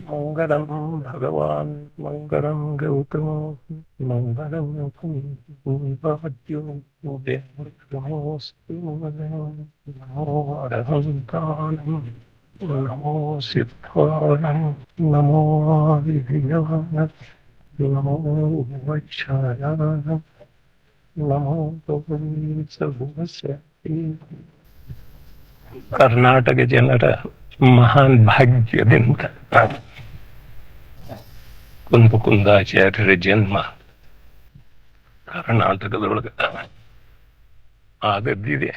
ಮಂಗಳಂ ಭಗವಾನ್ ಮಂಗಳಂ ಗೌತಮೋ ಮಂಗಳಂ ಪೂರ್ವಾದ್ಯೋ ನಮೋಸ್ತು ನಮೋ ಅರಹಂತಾನಂ ನಮೋ ಸಿದ್ಧಾನಂ ನಮೋ ವಿಧಿಯಾನ ನಮೋ ವೈಶಾಯಾನ ನಮೋ ಸರ್ವಸ್ಯ. ಕರ್ನಾಟಕ ಜನರ ಮಹಾನ್ ಭಾಗ್ಯದಿಂದ ಕುಂದಾಚಾರ್ಯರ ಜನ್ಮ ಕರ್ನಾಟಕದೊಳಗೆ ಆದದ್ದಿದೆ.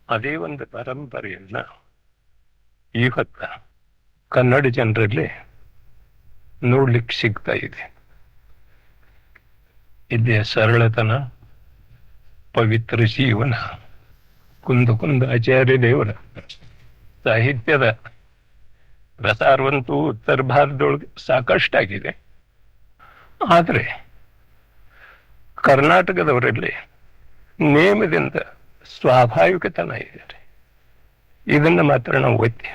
ಅದೇ ಒಂದು ಪರಂಪರೆಯನ್ನ ಇವತ್ತ ಕನ್ನಡ ಜನರಲ್ಲಿ ನೋಡ್ಲಿಕ್ಕೆ ಸಿಗ್ತಾ ಇದೆ. ಇಲ್ಲಿಯ ಸರಳತನ, ಪವಿತ್ರ ಜೀವನ, ಕುಂದಾಚಾರ್ಯ ದೇವರ ಸಾಹಿತ್ಯದ ಪ್ರಸಾರವಂತೂ ಉತ್ತರ ಭಾರತದೊಳಗೆ ಸಾಕಷ್ಟಾಗಿದೆ. ಆದರೆ ಕರ್ನಾಟಕದವರಲ್ಲಿ ನೇಮದಿಂದ ಸ್ವಾಭಾವಿಕತನ ಇದೆ. ಇದನ್ನ ಮಾತ್ರ ನಾವು ಒತ್ತಿ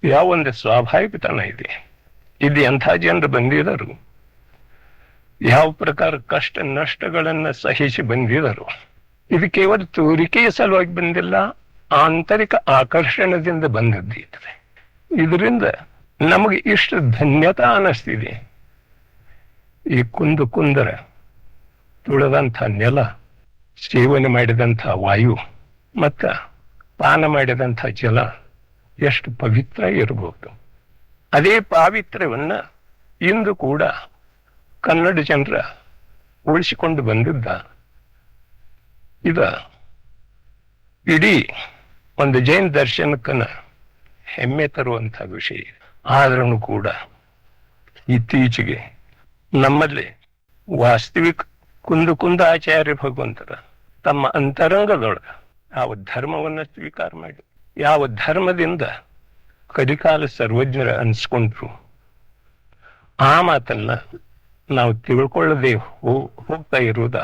ಯಾವೊಂದು ಸ್ವಾಭಾವಿಕತನ ಇದೆ. ಇಲ್ಲಿ ಎಂಥ ಜನರು ಬಂದಿದರು, ಯಾವ ಪ್ರಕಾರ ಕಷ್ಟ ನಷ್ಟಗಳನ್ನ ಸಹಿಸಿ ಬಂದಿದರು. ಇದು ಕೇವಲ ತೋರಿಕೆಯ ಸಲುವಾಗಿ ಬಂದಿಲ್ಲ, ಆಂತರಿಕ ಆಕರ್ಷಣದಿಂದ ಬಂದದ್ದಿದೆ. ಇದರಿಂದ ನಮಗೆ ಇಷ್ಟು ಧನ್ಯತಾ ಅನ್ನಿಸ್ತಿದೆ. ಈ ಕುಂದರ ತುಳಿದಂಥ ನೆಲ, ಸೇವನೆ ಮಾಡಿದಂಥ ವಾಯು ಮತ್ತ ಪಾನ ಮಾಡಿದಂಥ ಜಲ ಎಷ್ಟು ಪವಿತ್ರ ಇರಬಹುದು. ಅದೇ ಪಾವಿತ್ರ್ಯವನ್ನ ಇಂದು ಕೂಡ ಕನ್ನಡ ಜನರ ಉಳಿಸಿಕೊಂಡು ಬಂದಿದ್ದ. ಇದ ಇಡೀ ಒಂದು ಜೈನ ದರ್ಶನಕ್ಕನ ಹೆಮ್ಮೆ ತರುವಂಥ ವಿಷಯ. ಆದ್ರೂ ಕೂಡ ಇತ್ತೀಚೆಗೆ ನಮ್ಮಲ್ಲಿ ವಾಸ್ತವಿಕ ಕುಂದಾಚಾರ್ಯ ಭಗವಂತರ ತಮ್ಮ ಅಂತರಂಗದೊಳಗ ಯಾವ ಧರ್ಮವನ್ನ ಸ್ವೀಕಾರ ಮಾಡಿ, ಯಾವ ಧರ್ಮದಿಂದ ಕಲಿಕಾಲ ಸರ್ವಜ್ಞರ ಅನ್ಸ್ಕೊಂಡ್ರು, ಆ ಮಾತನ್ನ ನಾವು ತಿಳ್ಕೊಳ್ಳದೆ ಹೋಗ್ತಾ ಇರುವುದ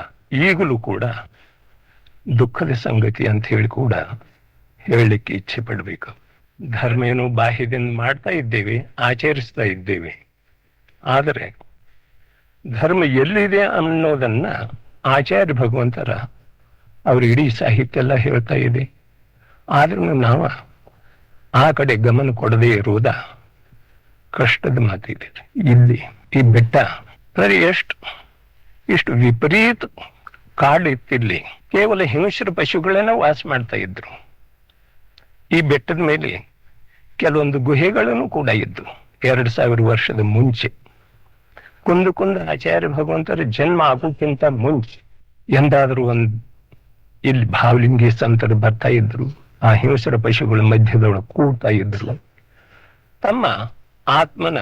ಈಗಲೂ ಕೂಡ ದುಃಖದ ಸಂಗತಿ ಅಂತ ಹೇಳಿ ಕೂಡ ಹೇಳಲಿಕ್ಕೆ ಇಚ್ಛೆ ಪಡಬೇಕು. ಧರ್ಮ ಏನು ಬಾಹ್ಯದಿಂದ ಮಾಡ್ತಾ ಇದ್ದೇವೆ, ಆಚರಿಸ್ತಾ ಇದ್ದೇವೆ. ಆದರೆ ಧರ್ಮ ಎಲ್ಲಿದೆ ಅನ್ನೋದನ್ನ ಆಚಾರ್ಯ ಭಗವಂತರ ಅವ್ರ ಇಡೀ ಸಾಹಿತ್ಯ ಎಲ್ಲ ಹೇಳ್ತಾ ಇದೆ. ಆದ್ರೂ ನಾವು ಆ ಕಡೆ ಗಮನ ಕೊಡದೇ ಇರುವುದ ಕಷ್ಟದ ಮಾತಿದೆ. ಇಲ್ಲಿ ಈ ಬೆಟ್ಟ ಸರಿ ಇಷ್ಟು ವಿಪರೀತ ಕಾಡು ಇತ್ತಿಲ್ಲಿ ಕೇವಲ ಹಿಂಸರ ಪಶುಗಳನ್ನ ವಾಸ ಮಾಡ್ತಾ ಇದ್ರು. ಈ ಬೆಟ್ಟದ ಮೇಲೆ ಕೆಲವೊಂದು ಗುಹೆಗಳನ್ನು ಕೂಡ ಇದ್ದು 2000 ವರ್ಷದ ಮುಂಚೆ ಆಚಾರ್ಯ ಭಗವಂತರ ಜನ್ಮ ಆಗೋಕ್ಕಿಂತ ಮುಂಚೆ ಎಂದಾದ್ರೂ ಇಲ್ಲಿ ಭಾವಲಿಂಗಿ ಸಂತರು ಬರ್ತಾ ಇದ್ರು. ಆ ಹಿಂಸರ ಪಶುಗಳ ಮಧ್ಯದೊಳಗೆ ಕೂಡ್ತಾ ಇದ್ರು. ತಮ್ಮ ಆತ್ಮನ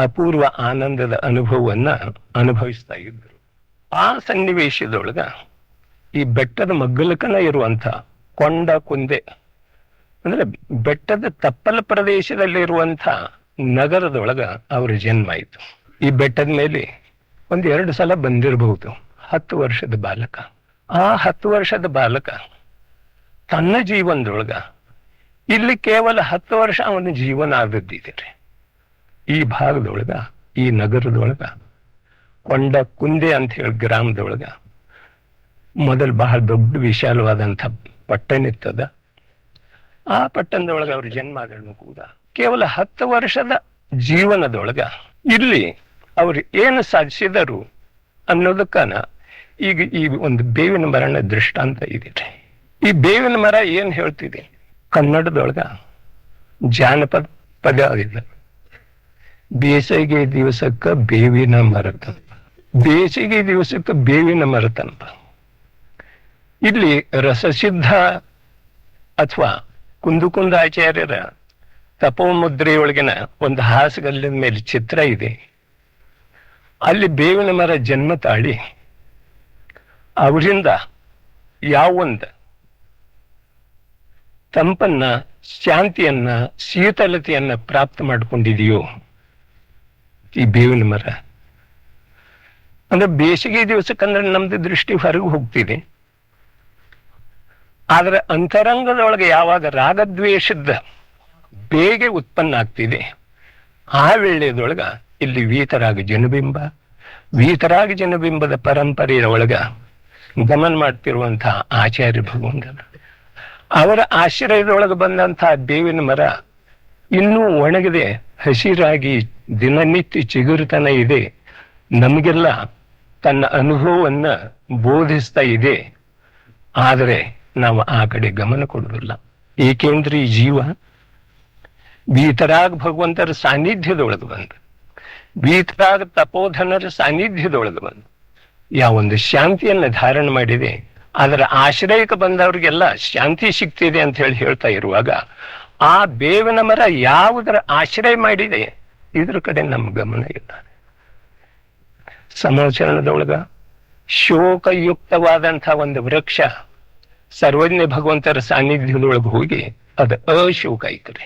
ಅಪೂರ್ವ ಆನಂದದ ಅನುಭವವನ್ನ ಅನುಭವಿಸ್ತಾ ಇದ್ರು. ಆ ಸನ್ನಿವೇಶದೊಳಗ ಈ ಬೆಟ್ಟದ ಮಗ್ಗಲಕನ ಇರುವಂತ ಕೊಂಡ ಕುಂದೆ ಅಂದ್ರೆ ಬೆಟ್ಟದ ತಪ್ಪಲ ಪ್ರದೇಶದಲ್ಲಿರುವಂತ ನಗರದೊಳಗ ಅವರ ಜನ್ಮ ಆಯಿತು. ಈ ಬೆಟ್ಟದ ಮೇಲೆ 1-2 ಸಲ ಬಂದಿರಬಹುದು 10 ವರ್ಷದ ಬಾಲಕ. ಆ 10 ವರ್ಷದ ಬಾಲಕ ತನ್ನ ಜೀವನದೊಳಗ ಇಲ್ಲಿ ಕೇವಲ 10 ವರ್ಷ ಅವನ ಜೀವನ ಆಗದ್ದಿದೆ. ಈ ಭಾಗದೊಳಗ, ಈ ನಗರದೊಳಗ ಕೊಂಡ ಕುಂದೆ ಅಂತ ಹೇಳಿ ಗ್ರಾಮದೊಳಗ ಮೊದಲು ಬಹಳ ದೊಡ್ಡ ವಿಶಾಲವಾದಂಥ ಪಟ್ಟಣ ಇರ್ತದ. ಆ ಪಟ್ಟಣದೊಳಗ ಅವ್ರ ಜನ್ಮ ಆದ್ರೂ ಕೂಡ ಕೇವಲ 10 ವರ್ಷದ ಜೀವನದೊಳಗ ಇಲ್ಲಿ ಅವ್ರು ಏನು ಸಾಧಿಸಿದರು ಅನ್ನೋದಕ್ಕನ ಈಗ ಈ ಒಂದು ಬೇವಿನ ಮರನ ದೃಷ್ಟಾಂತ ಇದೆ. ಈ ಬೇವಿನ ಮರ ಏನ್ ಹೇಳ್ತಿದೆ, ಕನ್ನಡದೊಳಗ ಜಾನಪದ ಪದ ಇದೆ. ಬೇಸಿಗೆ ದಿವಸಕ್ಕ ಬೇವಿನ ಮರತಂಪ, ಬೇಸಿಗೆ ದಿವಸಕ್ಕೆ ಬೇವಿನ ಮರತಂಪ. ಇಲ್ಲಿ ರಸಸಿದ್ಧ ಅಥವಾ ಕುಂದಾಚಾರ್ಯರ ತಪೋಮುದ್ರೆಯೊಳಗಿನ ಒಂದು ಹಾಸಗಲ್ಲಿನ ಮೇಲೆ ಚಿತ್ರ ಇದೆ. ಅಲ್ಲಿ ಬೇವಿನ ಮರ ಜನ್ಮ ತಾಳಿ ಅವರಿಂದ ಯಾವೊಂದು ತಂಪನ್ನ, ಶಾಂತಿಯನ್ನ, ಶೀತಲತೆಯನ್ನ ಪ್ರಾಪ್ತ ಮಾಡ್ಕೊಂಡಿದೆಯೋ ಈ ಬೇವಿನ ಮರ. ಅಂದ್ರೆ ಬೇಸಿಗೆ ದಿವಸಕ್ಕಂದ್ರೆ ನಮ್ದು ದೃಷ್ಟಿ ಹೊರಗೆ ಹೋಗ್ತಿದೆ. ಆದ್ರೆ ಅಂತರಂಗದೊಳಗೆ ಯಾವಾಗ ರಾಗದ್ವೇಷದ ಬೇಗ ಉತ್ಪನ್ನ ಆಗ್ತಿದೆ. ಆ ವೇಳೆಯದೊಳಗ ಇಲ್ಲಿ ವೀತರಾಗ ಜನಬಿಂಬದ ಪರಂಪರೆಯ ಒಳಗ ಗಮನ ಮಾಡ್ತಿರುವಂತಹ ಆಚಾರ್ಯ ಭಗವಂತನ ಅವರ ಆಶ್ರಯದೊಳಗೆ ಬಂದಂತಹ ಬೇವಿನ ಮರ ಇನ್ನೂ ಒಣಗದೆ ಹಸಿರಾಗಿ ದಿನನಿತ್ಯ ಚಿಗುರುತನ ಇದೆ. ನಮಗೆಲ್ಲ ತನ್ನ ಅನುಭವವನ್ನ ಬೋಧಿಸ್ತಾ ಇದೆ. ಆದರೆ ನಾವು ಆ ಕಡೆ ಗಮನ ಕೊಡುವುದಿಲ್ಲ. ಏಕೆಂದ್ರೆ ಈ ಜೀವ ವೀತರಾಗ ಭಗವಂತರ ಸಾನ್ನಿಧ್ಯದೊಳಗೆ ಬಂದು, ವೀತರಾಗ ತಪೋಧನರ ಸಾನ್ನಿಧ್ಯದೊಳಗೆ ಬಂದು ಯಾವೊಂದು ಶಾಂತಿಯನ್ನ ಧಾರಣ ಮಾಡಿದೆ, ಅದರ ಆಶ್ರಯಕ್ಕೆ ಬಂದವ್ರಿಗೆಲ್ಲ ಶಾಂತಿ ಸಿಗ್ತಿದೆ ಅಂತ ಹೇಳ್ತಾ ಇರುವಾಗ, ಆ ಬೇವಿನ ಮರ ಯಾವುದರ ಆಶ್ರಯ ಮಾಡಿದೆ ಇದ್ರ ಕಡೆ ನಮ್ಮ ಗಮನ ಇಲ್ಲ. ಸಮವಚರಣದೊಳಗ ಶೋಕಯುಕ್ತವಾದಂತಹ ಒಂದು ವೃಕ್ಷ ಸರ್ವಜ್ಞ ಭಗವಂತರ ಸಾನ್ನಿಧ್ಯದೊಳಗೆ ಹೋಗಿ ಅದು ಅಶೋಕ ಐತ್ರಿ.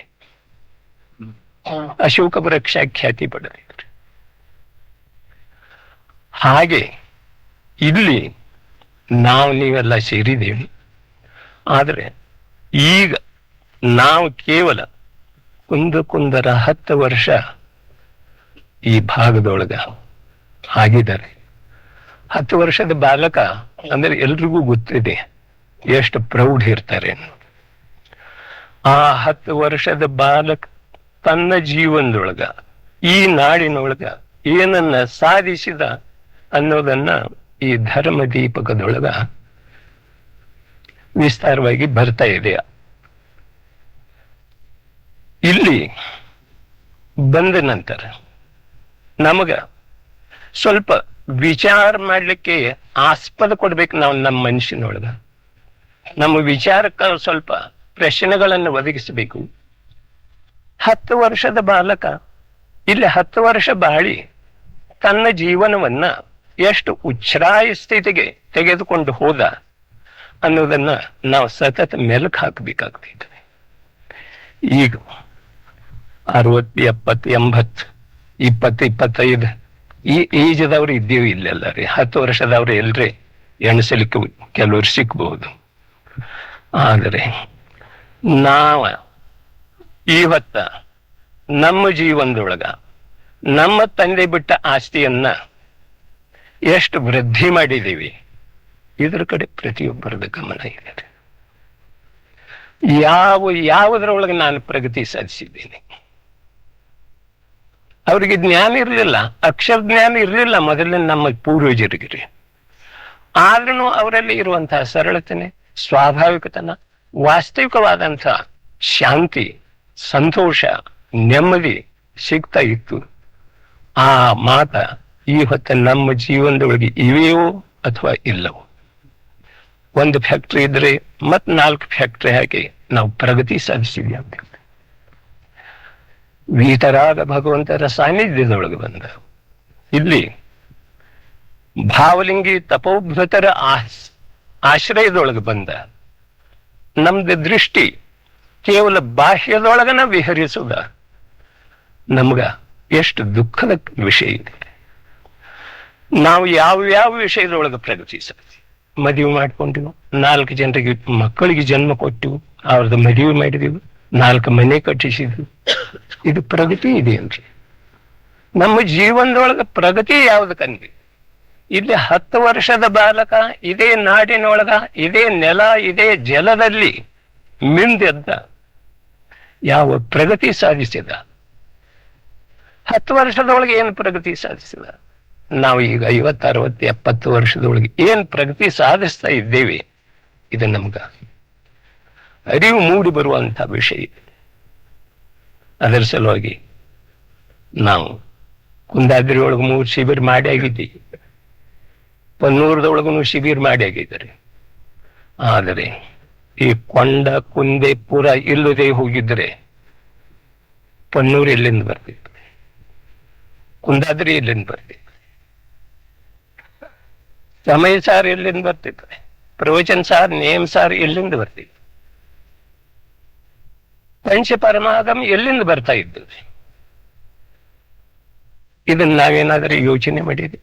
ಅಶೋಕ ವೃಕ್ಷ ಖ್ಯಾತಿ ಪಡೆದಿದ್ರಿ. ಹಾಗೆ ಇಲ್ಲಿ ನಾವು ನೀವೆಲ್ಲ ಸೇರಿದ್ದೇವೆ. ಆದರೆ ಈಗ ನಾವು ಕೇವಲ ಕುಂದರ 10 ವರ್ಷ ಈ ಭಾಗದೊಳಗ ಆಗಿದ್ದಾರೆ. 10 ವರ್ಷದ ಬಾಲಕ ಅಂದ್ರೆ ಎಲ್ರಿಗೂ ಗೊತ್ತಿದೆ ಎಷ್ಟು ಪ್ರೌಢ ಇರ್ತಾರೆ. ಆ 10 ವರ್ಷದ ಬಾಲಕ ತನ್ನ ಜೀವನದೊಳಗ ಈ ನಾಡಿನೊಳಗ ಏನನ್ನ ಸಾಧಿಸಿದ ಅನ್ನೋದನ್ನ ಈ ಧರ್ಮ ದೀಪಕದೊಳಗ ವಿಸ್ತಾರವಾಗಿ ಬರ್ತಾ ಇದೆ. ಇಲ್ಲಿ ಬಂದ ನಂತರ ನಮಗ ಸ್ವಲ್ಪ ವಿಚಾರ ಮಾಡ್ಲಿಕ್ಕೆ ಆಸ್ಪದ ಕೊಡ್ಬೇಕು. ನಾವು ನಮ್ಮ ಮನುಷ್ಯನೊಳಗ ನಮ್ಮ ವಿಚಾರಕ್ಕೆ ಸ್ವಲ್ಪ ಪ್ರಶ್ನೆಗಳನ್ನು ಒದಗಿಸಬೇಕು. 10 ವರ್ಷದ ಬಾಲಕ ಇಲ್ಲಿ 10 ವರ್ಷ ಬಾಳಿ ತನ್ನ ಜೀವನವನ್ನ ಎಷ್ಟು ಉಚ್ಛ್ರಾಯ ಸ್ಥಿತಿಗೆ ತೆಗೆದುಕೊಂಡು ಹೋದ ಅನ್ನೋದನ್ನ ನಾವು ಸತತ ಮೆಲುಕು ಹಾಕಬೇಕಾಗ್ತದೆ. ಈಗ 60, 70, 80, 20, 25 ಈ ಏಜದವ್ರು ಇದ್ದೀವಿ ಇಲ್ಲೆಲ್ಲ ರೀ. 10 ವರ್ಷದವ್ರು ಎಲ್ರಿ ಎಣಿಸಲಿಕ್ಕೆ ಕೆಲವರು ಸಿಕ್ಬಹುದು. ಆದರೆ ನಾವ ಇವತ್ತ ನಮ್ಮ ಜೀವನದೊಳಗ ನಮ್ಮ ತಂದೆ ಬಿಟ್ಟ ಆಸ್ತಿಯನ್ನ ಎಷ್ಟು ವೃದ್ಧಿ ಮಾಡಿದ್ದೀವಿ ಇದ್ರ ಕಡೆ ಪ್ರತಿಯೊಬ್ಬರದ ಗಮನ ಇದೆ. ಯಾವುದರೊಳಗೆ ನಾನು ಪ್ರಗತಿ ಸಾಧಿಸಿದ್ದೇನೆ. ಅವರಿಗೆ ಜ್ಞಾನ ಇರಲಿಲ್ಲ, ಅಕ್ಷರ ಜ್ಞಾನ ಇರಲಿಲ್ಲ ಮೊದಲನೇ ನಮ್ಮ ಪೂರ್ವಜರಿಗೆ. ಆದ್ರೂ ಅವರಲ್ಲಿ ಇರುವಂತಹ ಸರಳತನೆ, ಸ್ವಾಭಾವಿಕತನ, ವಾಸ್ತವಿಕವಾದಂತಹ ಶಾಂತಿ, ಸಂತೋಷ, ನೆಮ್ಮದಿ ಸಿಗ್ತಾ ಇತ್ತು. ಆ ಮಾತ ಈ ಹೊತ್ತ ನಮ್ಮ ಜೀವನದೊಳಗೆ ಇವೆಯೋ ಅಥವಾ ಇಲ್ಲವೋ. ಒಂದು ಫ್ಯಾಕ್ಟ್ರಿ ಇದ್ರೆ ಮತ್ 4 ಫ್ಯಾಕ್ಟ್ರಿ ಹಾಕಿ ನಾವು ಪ್ರಗತಿ ಸಾಧಿಸಿದ್ವಿ ಅಂತ. ವೀತರಾಗ ಭಗವಂತರ ಸಾನ್ನಿಧ್ಯದೊಳಗೆ ಬಂದ ಇಲ್ಲಿ ಭಾವಲಿಂಗಿ ತಪೋಭೃತರ ಆಶ್ರಯದೊಳಗೆ ಬಂದ ನಮ್ದು ದೃಷ್ಟಿ ಕೇವಲ ಬಾಹ್ಯದೊಳಗನ ವಿಹರಿಸುದ ನಮ್ಗ ಎಷ್ಟು ದುಃಖದ ವಿಷಯ ಇದೆ. ನಾವು ಯಾವ ವಿಷಯದೊಳಗೆ ಪ್ರಗತಿ ಸಾಧಿಸಿ ಮದುವೆ ಮಾಡ್ಕೊಂಡಿವು, 4 ಜನರಿಗೆ ಮಕ್ಕಳಿಗೆ ಜನ್ಮ ಕೊಟ್ಟಿವು, ಅವ್ರದ್ದು ಮದುವೆ ಮಾಡಿದೆವು, 4 ಮನೆ ಕಟ್ಟಿಸಿದ್ವು. ಇದು ಪ್ರಗತಿ ಇದೆ ಅನ್ರಿ. ನಮ್ಮ ಜೀವನದೊಳಗೆ ಪ್ರಗತಿ ಯಾವ್ದು ಕಂದ್ವಿ? ಇಲ್ಲಿ 10 ವರ್ಷದ ಬಾಲಕ ಇದೇ ನಾಡಿನೊಳಗ, ಇದೇ ನೆಲ, ಇದೇ ಜಲದಲ್ಲಿ ಮಿಂದೆದ್ದ ಯಾವ ಪ್ರಗತಿ ಸಾಧಿಸಿದ? 10 ವರ್ಷದೊಳಗೆ ಏನು ಪ್ರಗತಿ ಸಾಧಿಸಿದ? ನಾವು ಈಗ 50, 60, 70 ವರ್ಷದೊಳಗೆ ಏನ್ ಪ್ರಗತಿ ಸಾಧಿಸ್ತಾ ಇದ್ದೇವೆ ಇದು ನಮ್ಗ ಅರಿವು ಮೂಡಿ ಬರುವಂತ ವಿಷಯ. ಅದರ ಸಲುವಾಗಿ ನಾವು ಕುಂದಾದ್ರಿ ಒಳಗೆ 3 ಶಿಬಿರ ಮಾಡಿ ಆಗಿದ್ದೀವಿ, ಪನ್ನೂರದೊಳಗೂ ಶಿಬಿರ ಮಾಡಿ ಆಗಿದ್ದಾರೆ. ಆದರೆ ಈ ಕೊಂಡ ಕುಂದೆ ಪುರ ಇಲ್ಲದೆ ಹೋಗಿದ್ರೆ ಪನ್ನೂರು ಎಲ್ಲಿಂದ ಬರ್ತಿತ್ತು, ಕುಂದಾದ್ರಿ ಎಲ್ಲಿಂದ ಬರ್ತಿತ್ತು, ಸಮಯ ಸಾರ್ ಎಲ್ಲಿಂದ ಬರ್ತಿತ್ತು, ಪ್ರವಚನ ಸಾರ್, ನೇಮ್ ಸಾರ್ ಎಲ್ಲಿಂದ ಬರ್ತಿತ್ತು, ಪಂಚ ಪರಮಾಗಮ ಎಲ್ಲಿಂದ ಬರ್ತಾ ಇದ್ದು? ಇದನ್ನ ನಾವೇನಾದ್ರೂ ಯೋಚನೆ ಮಾಡಿದ್ವಿ?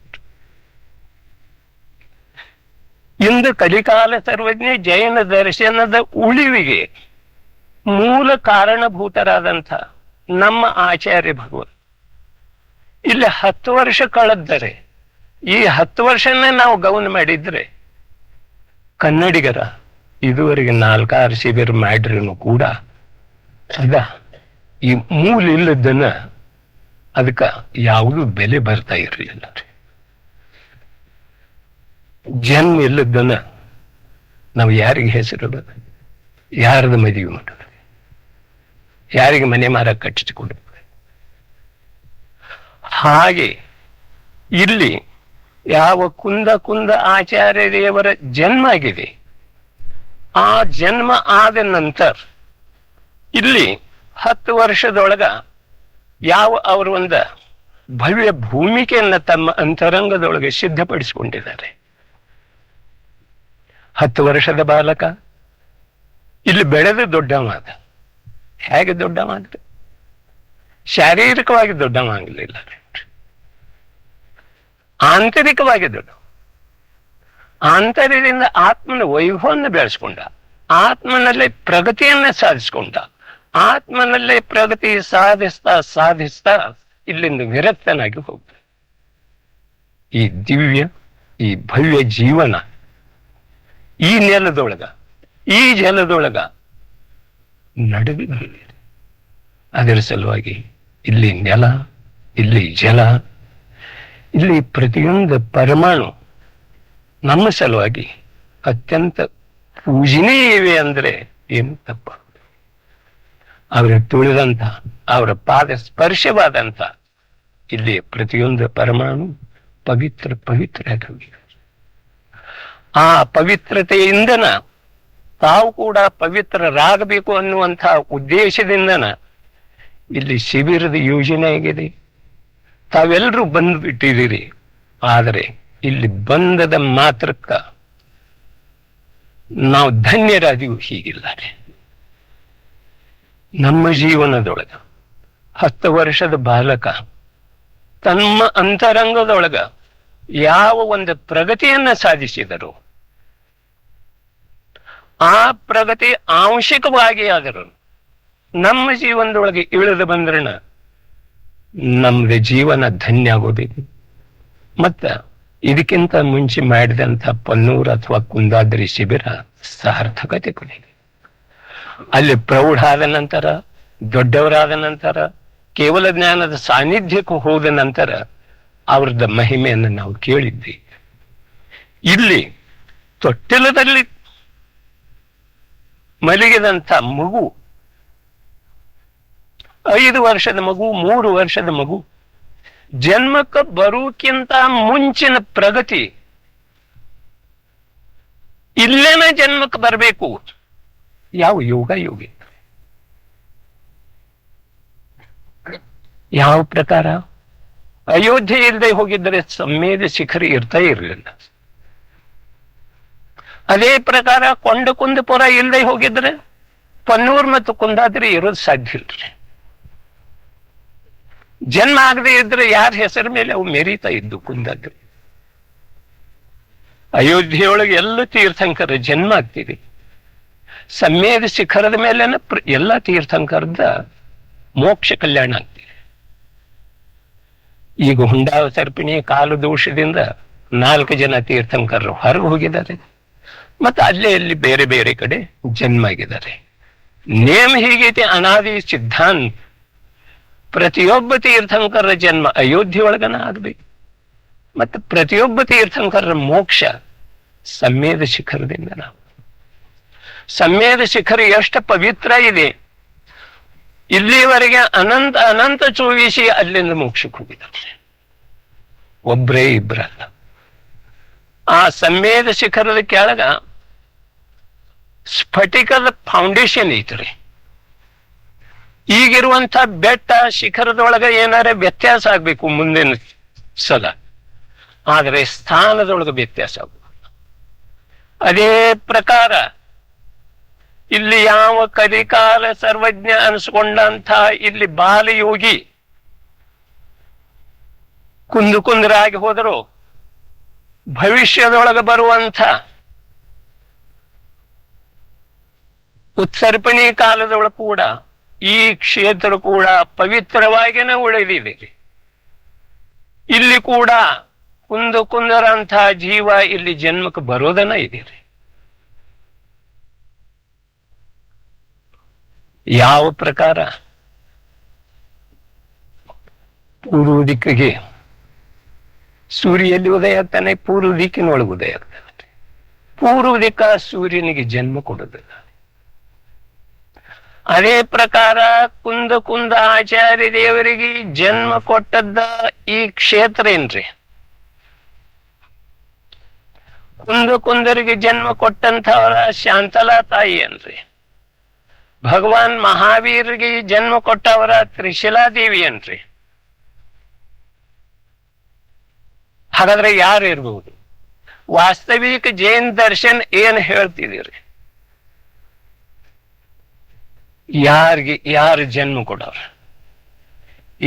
ಇಂದು ಕಲಿಕಾಲ ಸರ್ವಜ್ಞ ಜೈನ ದರ್ಶನದ ಉಳಿವಿಗೆ ಮೂಲ ಕಾರಣಭೂತರಾದಂಥ ನಮ್ಮ ಆಚಾರ್ಯ ಭಗವತ್ ಇಲ್ಲಿ 10 ವರ್ಷ ಕಳೆದರೆ, ಈ 10 ವರ್ಷನೇ ನಾವು ಗೌನ ಮಾಡಿದ್ರೆ ಕನ್ನಡಿಗರ ಇದುವರೆಗೆ 4-6 ಶಿಬಿರ ಮಾಡ್ರೂ ಕೂಡ ಅದ ಈ ಮೂಲ ಇಲ್ಲದನ್ನ ಅದಕ್ಕ ಯಾವುದು ಬೆಲೆ ಬರ್ತಾ ಇರಲಿಲ್ಲ. ಜನ್ಮ ಇಲ್ಲದನ್ನ ನಾವು ಯಾರಿಗೆ ಹೆಸರಿಡೋದು, ಯಾರದ ಮದುವೆ ಮಾಡೋದು, ಯಾರಿಗೆ ಮನೆ ಮಾರ ಕಟ್ಟಿಸಿಕೊಡೋದು. ಹಾಗೆ ಇಲ್ಲಿ ಯಾವ ಕುಂದ ಆಚಾರ್ಯ ದೇವರ ಜನ್ಮ ಆಗಿದೆ, ಆ ಜನ್ಮ ಆದ ನಂತರ ಇಲ್ಲಿ 10 ವರ್ಷದೊಳಗ ಯಾವ ಅವರು ಒಂದು ಭವ್ಯ ಭೂಮಿಕೆಯನ್ನ ತಮ್ಮ ಅಂತರಂಗದೊಳಗೆ ಸಿದ್ಧಪಡಿಸಿಕೊಂಡಿದ್ದಾರೆ. 10 ವರ್ಷದ ಬಾಲಕ ಇಲ್ಲಿ ಬೆಳೆದು ದೊಡ್ಡವಾದ. ಹೇಗೆ ದೊಡ್ಡವಾದ? ಶಾರೀರಿಕವಾಗಿ ದೊಡ್ಡವಾಗಲಿಲ್ಲ, ಆಂತರಿಕವಾಗಿ ದೊಡ್ಡ. ಆಂತರ್ಯದಿಂದ ಆತ್ಮನ ವೈಭವವನ್ನು ಬೆಳೆಸ್ಕೊಂಡ, ಆತ್ಮನಲ್ಲೇ ಪ್ರಗತಿಯನ್ನ ಸಾಧಿಸ್ಕೊಂಡ, ಆತ್ಮನಲ್ಲೇ ಪ್ರಗತಿ ಸಾಧಿಸ್ತಾ ಇಲ್ಲಿಂದ ವಿರಕ್ತನಾಗಿ ಹೋಗ್ತ. ಈ ದಿವ್ಯ, ಈ ಭವ್ಯ ಜೀವನ ಈ ನೆಲದೊಳಗ, ಈ ಜಲದೊಳಗ ನಡೆದು ಬಂದಿದೆ. ಅದರ ಸಲುವಾಗಿ ಇಲ್ಲಿ ನೆಲ, ಇಲ್ಲಿ ಜಲ, ಇಲ್ಲಿ ಪ್ರತಿಯೊಂದು ಪರಮಾಣು ನಮ್ಮ ಸಲುವಾಗಿ ಅತ್ಯಂತ ಪೂಜನೀಯ ಇವೆ ಅಂದ್ರೆ ಏನು ತಪ್ಪ. ಅವರ ತುಳಿದಂತ, ಅವರ ಪಾದ ಸ್ಪರ್ಶವಾದಂತ ಇಲ್ಲಿ ಪ್ರತಿಯೊಂದು ಪರಮಾಣು ಪವಿತ್ರ ಆಗಿವೆ. ಆ ಪವಿತ್ರತೆಯಿಂದನ ತಾವು ಕೂಡ ಪವಿತ್ರರಾಗಬೇಕು ಅನ್ನುವಂಥ ಉದ್ದೇಶದಿಂದನ ಇಲ್ಲಿ ಶಿಬಿರದ ಯೋಜನೆ ಆಗಿದೆ. ತಾವೆಲ್ಲರೂ ಬಂದು ಬಿಟ್ಟಿದ್ದೀರಿ. ಆದರೆ ಇಲ್ಲಿ ಬಂದದ ಮಾತ್ರಕ್ಕ ನಾವು ಧನ್ಯರಾದಿವು ಹೀಗಿಲ್ಲ. ನಮ್ಮ ಜೀವನದೊಳಗ 10 ವರ್ಷದ ಬಾಲಕ ತಮ್ಮ ಅಂತರಂಗದೊಳಗ ಯಾವ ಒಂದು ಪ್ರಗತಿಯನ್ನ ಸಾಧಿಸಿದರು, ಆ ಪ್ರಗತಿ ಆಂಶಿಕವಾಗಿ ಆದರೂ ನಮ್ಮ ಜೀವನದೊಳಗೆ ಇಳಿದು ಬಂದ್ರಣ ನಮ್ದು ಜೀವನ ಧನ್ಯ ಆಗೋದಿದೆ. ಮತ್ತ ಇದಕ್ಕಿಂತ ಮುಂಚೆ ಮಾಡಿದಂಥ ಪನ್ನೂರು ಅಥವಾ ಕುಂದಾದ್ರಿ ಶಿಬಿರ ಸಾರ್ಥಕತೆ ಕೊನೆಗೆ ಅಲ್ಲಿ ಪ್ರೌಢಾದ ನಂತರ, ದೊಡ್ಡವರಾದ ನಂತರ, ಕೇವಲ ಜ್ಞಾನದ ಸಾನ್ನಿಧ್ಯಕ್ಕೂ ಹೋದ ನಂತರ ಅವ್ರದ ಮಹಿಮೆಯನ್ನು ನಾವು ಕೇಳಿದ್ವಿ. ಇಲ್ಲಿ ತೊಟ್ಟಿಲದಲ್ಲಿ ಮಲಗಿದಂಥ ಮಗು, 5 ವರ್ಷದ ಮಗು, 3 ವರ್ಷದ ಮಗು, ಜನ್ಮಕ್ಕೆ ಬರೋಕ್ಕಿಂತ ಮುಂಚಿನ ಪ್ರಗತಿ ಇಲ್ಲೇನ ಜನ್ಮಕ್ಕೆ ಬರಬೇಕು. ಯಾವ ಯೋಗಿ ಯಾವ ಪ್ರಕಾರ ಅಯೋಧ್ಯೆ ಇಲ್ಲದೆ ಹೋಗಿದ್ರೆ ಸಮ್ಮೇದ ಶಿಖರ ಇರ್ತಾ ಇರಲಿಲ್ಲ. ಅದೇ ಪ್ರಕಾರ ಕುಂದಪುರ ಇಲ್ಲದೆ ಹೋಗಿದ್ರೆ ಪನ್ನೂರ್ ಮತ್ತು ಕುಂದಾದ್ರಿ ಇರೋದು ಸಾಧ್ಯ ಇಲ್ರಿ. ಜನ್ಮ ಆಗದೆ ಇದ್ರೆ ಯಾರ ಹೆಸರ ಮೇಲೆ ಅವು ಮೆರೀತಾ ಇದ್ದು ಕುಂದಾದ್ರಿ. ಅಯೋಧ್ಯೆಯೊಳಗೆ ಎಲ್ಲ ತೀರ್ಥಂಕರ ಜನ್ಮ ಆಗ್ತಿದೆ. ಸಮ್ಮೇದ ಶಿಖರದ ಮೇಲೆನ ಎಲ್ಲ ತೀರ್ಥಂಕರದ ಮೋಕ್ಷ ಕಲ್ಯಾಣ ಆಗ್ತಿದೆ. ಈಗ ಹುಂಡಾವ ಸರ್ಪಿಣಿ ಕಾಲು ದೋಷದಿಂದ 4 ಜನ ತೀರ್ಥಂಕರರು ಹೊರಗೆ ಹೋಗಿದ್ದಾರೆ. ಮತ್ತೆ ಅಲ್ಲೇ ಅಲ್ಲಿ ಬೇರೆ ಬೇರೆ ಕಡೆ ಜನ್ಮ ಆಗಿದ್ದಾರೆ. ನೇಮ ಹೀಗೈತಿ, ಅನಾದಿ ಸಿದ್ಧಾಂತ. ಪ್ರತಿಯೊಬ್ಬ ತೀರ್ಥಂಕರರ ಜನ್ಮ ಅಯೋಧ್ಯೆಯೊಳಗನ ಆಗ್ಬೇಕು. ಮತ್ತೆ ಪ್ರತಿಯೊಬ್ಬ ತೀರ್ಥಂಕರರ ಮೋಕ್ಷ ಸಮ್ಮೇದ ಶಿಖರದಿಂದ. ನಾವು ಸಮ್ಮೇದ ಶಿಖರ ಎಷ್ಟು ಪವಿತ್ರ ಇದೆ. ಇಲ್ಲಿವರೆಗೆ ಅನಂತ ಚೋವಿಸಿ ಅಲ್ಲಿಂದ ಮೋಕ್ಷಕ್ಕೆ ಹೋಗಿದ್ದಾರೆ. ಒಬ್ಬರೇ ಇಬ್ಬರಲ್ಲ. ಆ ಸಮ್ಮೇದ ಶಿಖರದ ಕೆಳಗ ಸ್ಫಟಿಕದ ಫೌಂಡೇಶನ್ ಐತ್ರಿ. ಈಗಿರುವಂತ ಬೆಟ್ಟ ಶಿಖರದೊಳಗ ಏನಾರ ವ್ಯತ್ಯಾಸ ಆಗ್ಬೇಕು ಮುಂದಿನ ಸಲ, ಆದರೆ ಸ್ಥಾನದೊಳಗೆ ವ್ಯತ್ಯಾಸ ಆಗ್ಬೇಕು. ಅದೇ ಪ್ರಕಾರ ಇಲ್ಲಿ ಯಾವ ಕಲಿಕಾಲ ಸರ್ವಜ್ಞ ಅನಿಸ್ಕೊಂಡಂಥ ಇಲ್ಲಿ ಬಾಲಯೋಗಿ ಕುಂದರಾಗಿ ಹೋದರು, ಭವಿಷ್ಯದೊಳಗೆ ಬರುವಂಥ ಉತ್ಸರ್ಪಣಿ ಕಾಲದೊಳಗೆ ಕೂಡ ಈ ಕ್ಷೇತ್ರ ಕೂಡ ಪವಿತ್ರವಾಗಿಯೇ ಉಳಿದಿದೆ. ಇಲ್ಲಿ ಕೂಡ ಕುಂದರಂತಹ ಜೀವ ಇಲ್ಲಿ ಜನ್ಮಕ್ಕೆ ಬರೋದನ್ನ ಇದೀರಿ. ಯಾವ ಪ್ರಕಾರ ಪೂರ್ವ ದಿಕ್ಕಿಗೆ ಸೂರ್ಯಲ್ಲಿ ಉದಯ ಆಗ್ತಾನೆ, ಪೂರ್ವ ದಿಕ್ಕಿನೊಳಗೆ ಉದಯ ಆಗ್ತಾನೆ. ಪೂರ್ವ ದಿಕ್ಕ ಸೂರ್ಯನಿಗೆ ಜನ್ಮ ಕೊಡುದಿಲ್ಲ. ಅದೇ ಪ್ರಕಾರ ಕುಂದ ಆಚಾರ್ಯ ದೇವರಿಗೆ ಜನ್ಮ ಕೊಟ್ಟದ್ದ ಈ ಕ್ಷೇತ್ರ ಏನ್ರಿ. ಕುಂದರಿಗೆ ಜನ್ಮ ಕೊಟ್ಟಂಥವರ ಶಾಂತಲಾ ತಾಯಿ ಏನ್ರಿ. ಭಗವಾನ್ ಮಹಾವೀರ್ಗೆ ಜನ್ಮ ಕೊಟ್ಟವರ ತ್ರಿಶಿಲಾದೇವಿ ಏನ್ರಿ. ಹಾಗಾದ್ರೆ ಯಾರು ಇರ್ಬಹುದು? ವಾಸ್ತವಿಕ ಜೈನ್ ದರ್ಶನ್ ಏನ್ ಹೇಳ್ತಿದ್ದೀರಿ? ಯಾರು ಜನ್ಮ ಕೊಡವ್ರ?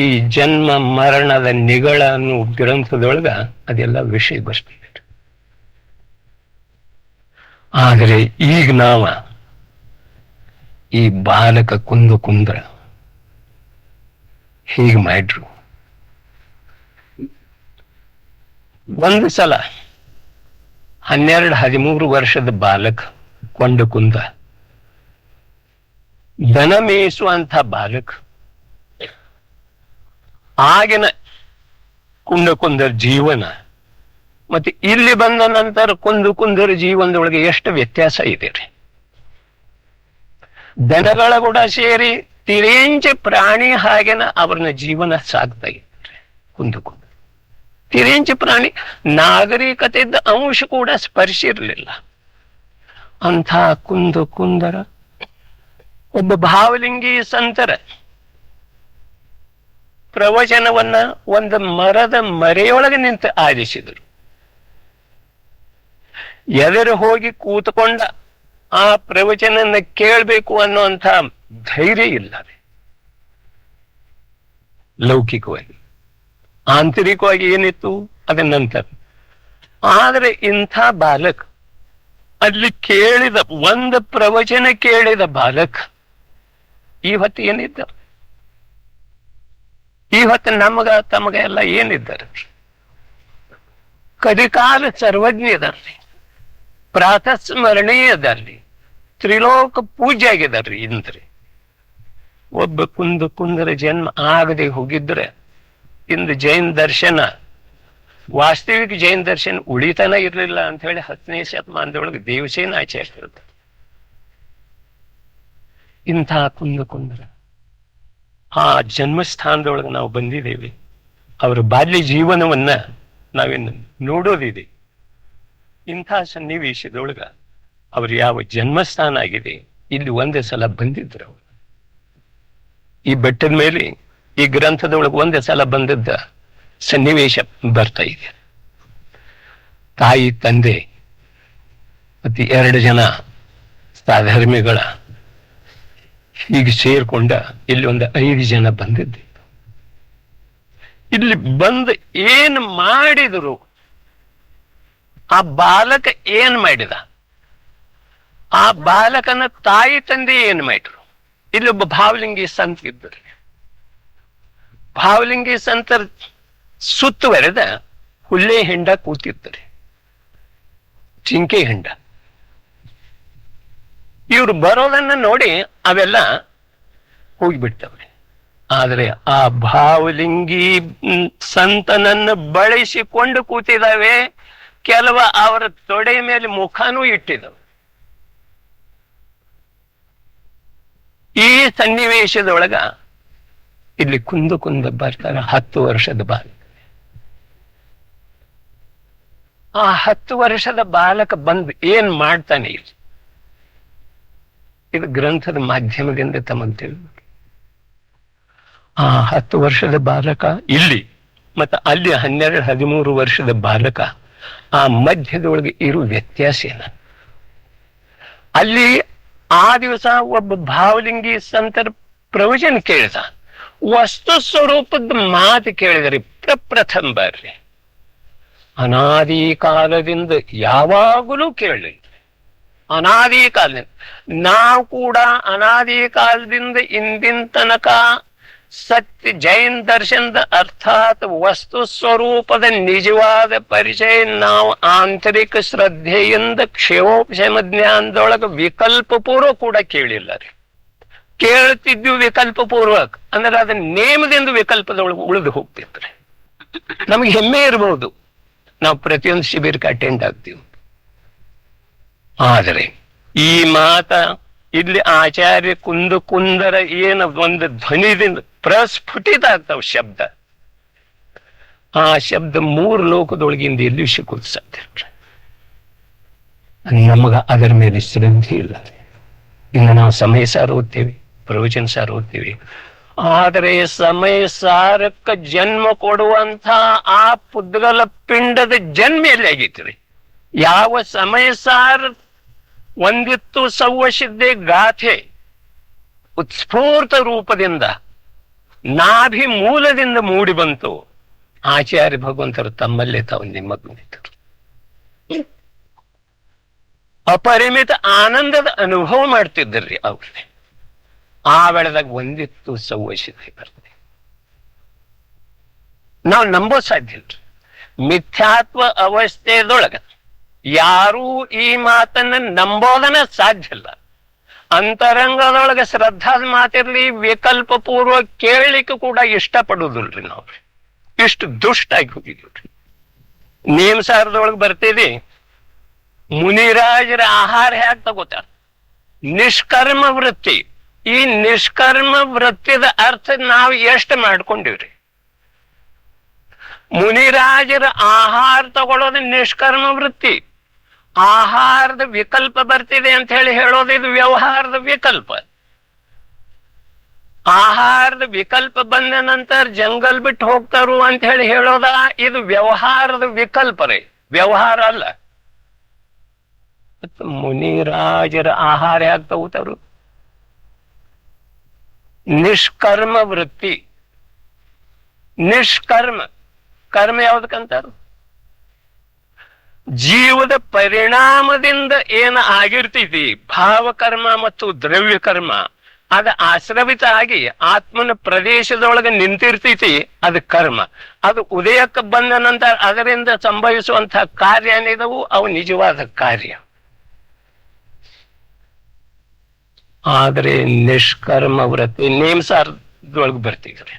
ಈ ಜನ್ಮ ಮರಣದ ನಿಗಳನ್ನು ಗ್ರಂಥದೊಳಗ ಅದೆಲ್ಲ ವಿಷಯ ಬರ್ತಿದೆ. ಆದರೆ ಈಗ ನಾವ ಈ ಬಾಲಕ ಕುಂದ್ರ ಹೀಗೆ ಮಾಡ್ರು. ಒಂದು ಸಲ 12-13 ವರ್ಷದ ಬಾಲಕ ಕುಂದ ದನ ಮೇಯಿಸುವಂಥ ಬಾಲಕ ಆಗಿನ ಕುಂದರ ಜೀವನ ಮತ್ತೆ ಇಲ್ಲಿ ಬಂದ ನಂತರ ಕುಂದರ ಜೀವನದೊಳಗೆ ಎಷ್ಟು ವ್ಯತ್ಯಾಸ ಇದೆ ರೀ. ದನಗಳ ಕೂಡ ಸೇರಿ ತಿರೇಂಚ ಪ್ರಾಣಿ ಹಾಗೇನ ಅವ್ರನ್ನ ಜೀವನ ಸಾಗ್ತಾ ಇದ್ರಿ. ಕುಂದ ತಿರೇಂಚ ಪ್ರಾಣಿ ನಾಗರಿಕತೆದ ಅಂಶ ಕೂಡ ಸ್ಪರ್ಶಿರ್ಲಿಲ್ಲ. ಅಂಥ ಕುಂದರ ಒಬ್ಬ ಭಾವಲಿಂಗಿ ಸಂತರ ಪ್ರವಚನವನ್ನ ಒಂದು ಮರದ ಮರೆಯೊಳಗೆ ನಿಂತು ಆಲಿಸಿದರು. ಎದುರು ಹೋಗಿ ಕೂತ್ಕೊಂಡ ಆ ಪ್ರವಚನ ಕೇಳಬೇಕು ಅನ್ನುವಂಥ ಧೈರ್ಯ ಇಲ್ಲ ರೀ. ಲೌಕಿಕವಾಗಿ, ಆಂತರಿಕವಾಗಿ ಏನಿತ್ತು ಅದ ನಂತರ. ಆದ್ರೆ ಇಂಥ ಬಾಲಕ್ ಅಲ್ಲಿ ಕೇಳಿದ ಒಂದು ಪ್ರವಚನ ಕೇಳಿದ ಬಾಲಕ್ ಇವತ್ತು ಏನಿದ್ದ? ಇವತ್ತು ತಮಗ ಎಲ್ಲ ಏನಿದ್ದಾರೆ? ಕದಿಕಾಲ ಸರ್ವಜ್ಞ ಇದಾರ್ರಿ, ಪ್ರಾತಸ್ಮರಣೀಯ ಅದಾರ್ರಿ, ತ್ರಿಲೋಕ ಪೂಜೆ ಆಗಿದಾರ್ರಿ. ಇಂದ್ರಿ ಒಬ್ಬ ಕುಂದರ ಜನ್ಮ ಆಗದೆ ಹೋಗಿದ್ರೆ ಇಂದು ಜೈನ್ ದರ್ಶನ, ವಾಸ್ತವಿಕ ಜೈನ್ ದರ್ಶನ ಉಳಿತನ ಇರಲಿಲ್ಲ ಅಂತ ಹೇಳಿ 10ನೇ ಶತಮಾನದೊಳಗೆ ದೇವಸೇನ ಆಚಾರ್ಯ. ಇಂಥ ಕುಂದರ ಆ ಜನ್ಮಸ್ಥಾನದೊಳಗೆ ನಾವು ಬಂದಿದ್ದೇವೆ. ಅವರ ಬಾಲ್ಯ ಜೀವನವನ್ನ ನಾವಿನ್ನು ನೋಡೋದಿದೆ. ಇಂಥ ಸನ್ನಿವೇಶದೊಳಗ ಅವ್ರು ಯಾವ ಜನ್ಮಸ್ಥಾನ ಆಗಿದೆ ಇಲ್ಲಿ ಒಂದೇ ಸಲ ಬಂದಿದ್ರು. ಅವರು ಈ ಬೆಟ್ಟದ ಮೇಲೆ ಈ ಗ್ರಂಥದೊಳಗೆ ಒಂದೇ ಸಲ ಬಂದದ್ದ ಸನ್ನಿವೇಶ ಬರ್ತಾ ಇದೆ. ತಾಯಿ ತಂದೆ ಮತ್ತೆ 2 ಜನ ಸಾಧರ್ಮಿಗಳ ಹೀಗೆ ಸೇರ್ಕೊಂಡ ಇಲ್ಲಿ ಒಂದು 5 ಜನ ಬಂದಿದ್ದೆ. ಇಲ್ಲಿ ಬಂದು ಏನ್ ಮಾಡಿದ್ರು? ಆ ಬಾಲಕ ಏನ್ ಮಾಡಿದ? ಆ ಬಾಲಕನ ತಾಯಿ ತಂದೆ ಏನ್ ಮಾಡಿದ್ರು? ಇಲ್ಲೊಬ್ಬ ಭಾವಲಿಂಗಿ ಸಂತ ಇದ್ದರು. ಭಾವಲಿಂಗಿ ಸಂತರ ಸುತ್ತುವರೆದ ಹುಲ್ಲೆ ಹೆಂಡ ಕೂತಿರ್ತಾರೆ, ಜಿಂಕೆ ಹೆಂಡ. ಇವ್ರು ಬರೋದನ್ನ ನೋಡಿ ಅವೆಲ್ಲ ಹೋಗಿಬಿಡ್ತವೆ. ಆದ್ರೆ ಆ ಭಾವಲಿಂಗಿ ಸಂತನನ್ನು ಬಳಸಿಕೊಂಡು ಕೂತಿದ್ದಾವೆ. ಕೆಲವ ಅವರ ತೊಡೆ ಮೇಲೆ ಮುಖನೂ ಇಟ್ಟಿದವು. ಈ ಸನ್ನಿವೇಶದೊಳಗ ಇಲ್ಲಿ ಕುಂದ ಬರ್ತಾರೆ 10 ವರ್ಷದ ಬಾಲಕ. ಆ 10 ವರ್ಷದ ಬಾಲಕ ಬಂದು ಏನ್ ಮಾಡ್ತಾನೆ ಇಲ್ಲಿ? ಇದು ಗ್ರಂಥದ ಮಾಧ್ಯಮದಿಂದ ತಮಗೆ ತಿಳಿದು. ಆ 10 ವರ್ಷದ ಬಾಲಕ ಇಲ್ಲಿ ಮತ್ತೆ ಅಲ್ಲಿ 12-13 ವರ್ಷದ ಬಾಲಕ, ಆ ಮಧ್ಯದೊಳಗೆ ಇರುವ ವ್ಯತ್ಯಾಸ ಏನ? ಅಲ್ಲಿ ಆ ದಿವಸ ಒಬ್ಬ ಭಾವಲಿಂಗಿ ಸಂತರ ಪ್ರವಚನ ಕೇಳಿದ, ವಸ್ತು ಸ್ವರೂಪದ ಮಾತು ಕೇಳಿದ್ರಿ. ಪ್ರಪ್ರಥಮ ಬರ್ರಿ, ಅನಾದಿ ಕಾಲದಿಂದ ಯಾವಾಗಲೂ ಕೇಳಲಿಲ್ಲ. ಅನಾದಿ ಕಾಲದಿಂದ. ನಾವು ಕೂಡ ಅನಾದಿ ಕಾಲದಿಂದ ಇಂದಿನ ತನಕ ಸತ್ಯ ಜೈನ್ ದರ್ಶನದ ಅರ್ಥಾತ್ ವಸ್ತು ಸ್ವರೂಪದ ನಿಜವಾದ ಪರಿಚಯ ನಾವು ಆಂತರಿಕ ಶ್ರದ್ಧೆಯಿಂದ ಕ್ಷೇಮೋಪಶಮ ಜ್ಞಾನದೊಳಗೆ ವಿಕಲ್ಪ ಪೂರ್ವ ಕೂಡ ಕೇಳಿಲ್ಲ ರೀ. ಕೇಳ್ತಿದ್ವಿ ವಿಕಲ್ಪ ಪೂರ್ವಕ ಅಂದ್ರೆ ಅದನ್ನ ನೇಮದಿಂದ ವಿಕಲ್ಪದೊಳಗೆ ಉಳಿದು ಹೋಗ್ತಿರ್ತಾರೆ. ನಮ್ಗೆ ಹೆಮ್ಮೆ ಇರಬಹುದು ನಾವು ಪ್ರತಿಯೊಂದು ಶಿಬಿರಕ್ಕೆ ಅಟೆಂಡ್ ಆಗ್ತೀವಿ. ಆದರೆ ಈ ಮಾತ ಇಲ್ಲಿ ಆಚಾರ್ಯ ಕುಂದರ ಏನು ಒಂದು ಧ್ವನಿದಿಂದ ಪ್ರಸ್ಫುಟಿತ ಆಗ್ತಾವ ಶಬ್ದ. ಆ ಶಬ್ದ 3 ಲೋಕದೊಳಗಿಂದ ಎಲ್ಲಿ ಸಿಗೋದು ಸಾಧ್ಯ. ನಮಗ ಅದರ ಮೇಲೆ ಶ್ರದ್ಧೆ ಇಲ್ಲ. ಇನ್ನು ನಾವು ಸಮಯ ಸಾರ ಓದ್ತೇವೆ, ಪ್ರವಚನ ಸಾರ ಓದ್ತೇವೆ, ಆದರೆ ಸಮಯ ಸಾರಕ್ಕೆ ಜನ್ಮ ಕೊಡುವಂತ ಆ ಪುದ್ಗಲ ಪಿಂಡದ ಜನ್ಮ ಎಲ್ಲಿ ಆಗೈತ್ರಿ? ಯಾವ ಸಮಯ ಸಾರ ಒಂದಿತ್ತು ಸವ್ವಸಿದ್ದೆ ಗಾಥೆ ಉತ್ಸ್ಫೂರ್ತ ರೂಪದಿಂದ ನಾಭಿ ಮೂಲದಿಂದ ಮೂಡಿ ಬಂತು. ಆಚಾರ್ಯ ಭಗವಂತರು ತಮ್ಮಲ್ಲೇ ತಾವು ನಿಮಗ್ನಿತರು. ಅಪರಿಮಿತ ಆನಂದದ ಅನುಭವ ಮಾಡ್ತಿದ್ದರ್ರಿ ಅವ್ರನ್ನೇ. ಆ ವೇಳೆದಾಗ ಒಂದಿತ್ತು ಸವ್ವಸಿದ್ದೆ ಬರ್ತದೆ. ನಾವು ನಂಬೋ ಸಾಧ್ಯ ಇಲ್ರಿ. ಮಿಥ್ಯಾತ್ವ ಅವಸ್ಥೆಯದೊಳಗ ಯಾರೂ ಈ ಮಾತನ್ನ ನಂಬೋದನ್ನ ಸಾಧ್ಯ ಇಲ್ಲ. ಅಂತರಂಗದೊಳಗೆ ಶ್ರದ್ಧಾದ ಮಾತಿರ್ಲಿ, ವಿಕಲ್ಪ ಪೂರ್ವ ಕೇಳಲಿಕ್ಕೆ ಕೂಡ ಇಷ್ಟಪಡುವುದಿಲ್ರಿ. ನಾವು ಇಷ್ಟು ದುಷ್ಟ ಆಗಿ ಹೋಗಿದ್ವಿ. ನೇಮಸಾರದೊಳಗೆ ಬರ್ತೀವಿ, ಮುನಿರಾಜರ ಆಹಾರ ಹೇಗೆ ತಗೋತಾರ? ನಿಷ್ಕರ್ಮ ವೃತ್ತಿ. ಈ ನಿಷ್ಕರ್ಮ ವೃತ್ತಿದ ಅರ್ಥ ನಾವು ಎಷ್ಟು ಮಾಡ್ಕೊಂಡಿವ್ರಿ? ಮುನಿರಾಜರ ಆಹಾರ ತಗೊಳ್ಳೋದು ನಿಷ್ಕರ್ಮ ವೃತ್ತಿ. ಆಹಾರದ ವಿಕಲ್ಪ ಬರ್ತಿದೆ ಅಂತ ಹೇಳಿ ಹೇಳೋದು ಇದು ವ್ಯವಹಾರದ ವಿಕಲ್ಪ. ಆಹಾರದ ವಿಕಲ್ಪ ಬಂದ ನಂತರ ಜಂಗಲ್ ಬಿಟ್ಟು ಹೋಗ್ತಾರು ಅಂತ ಹೇಳಿ ಹೇಳೋದ ಇದು ವ್ಯವಹಾರದ ವಿಕಲ್ಪ ರೀ, ವ್ಯವಹಾರ ಅಲ್ಲ. ಮುನಿರಾಜರ ಆಹಾರ ಯಾಕೆ ತಗೋತಾರು? ನಿಷ್ಕರ್ಮ ವೃತ್ತಿ. ನಿಷ್ಕರ್ಮ ಕರ್ಮ ಯಾವ್ದಕ್ಕಂತಾರು? ಜೀವದ ಪರಿಣಾಮದಿಂದ ಏನ ಆಗಿರ್ತೈತಿ ಭಾವಕರ್ಮ ಮತ್ತು ದ್ರವ್ಯ ಕರ್ಮ, ಅದ ಆಶ್ರವಿತ ಆಗಿ ಆತ್ಮನ ಪ್ರದೇಶದೊಳಗೆ ನಿಂತಿರ್ತೈತಿ, ಅದು ಕರ್ಮ. ಅದು ಉದಯಕ್ಕೆ ಬಂದ ನಂತರ ಅದರಿಂದ ಸಂಭವಿಸುವಂತಹ ಕಾರ್ಯ ಏನಿದವು ಅವು ನಿಜವಾದ ಕಾರ್ಯ. ಆದರೆ ನಿಷ್ಕರ್ಮ ವೃತ್ತಿ ನೇಮಸಾರದೊಳಗೆ ಬರ್ತಿದ್ರಿ.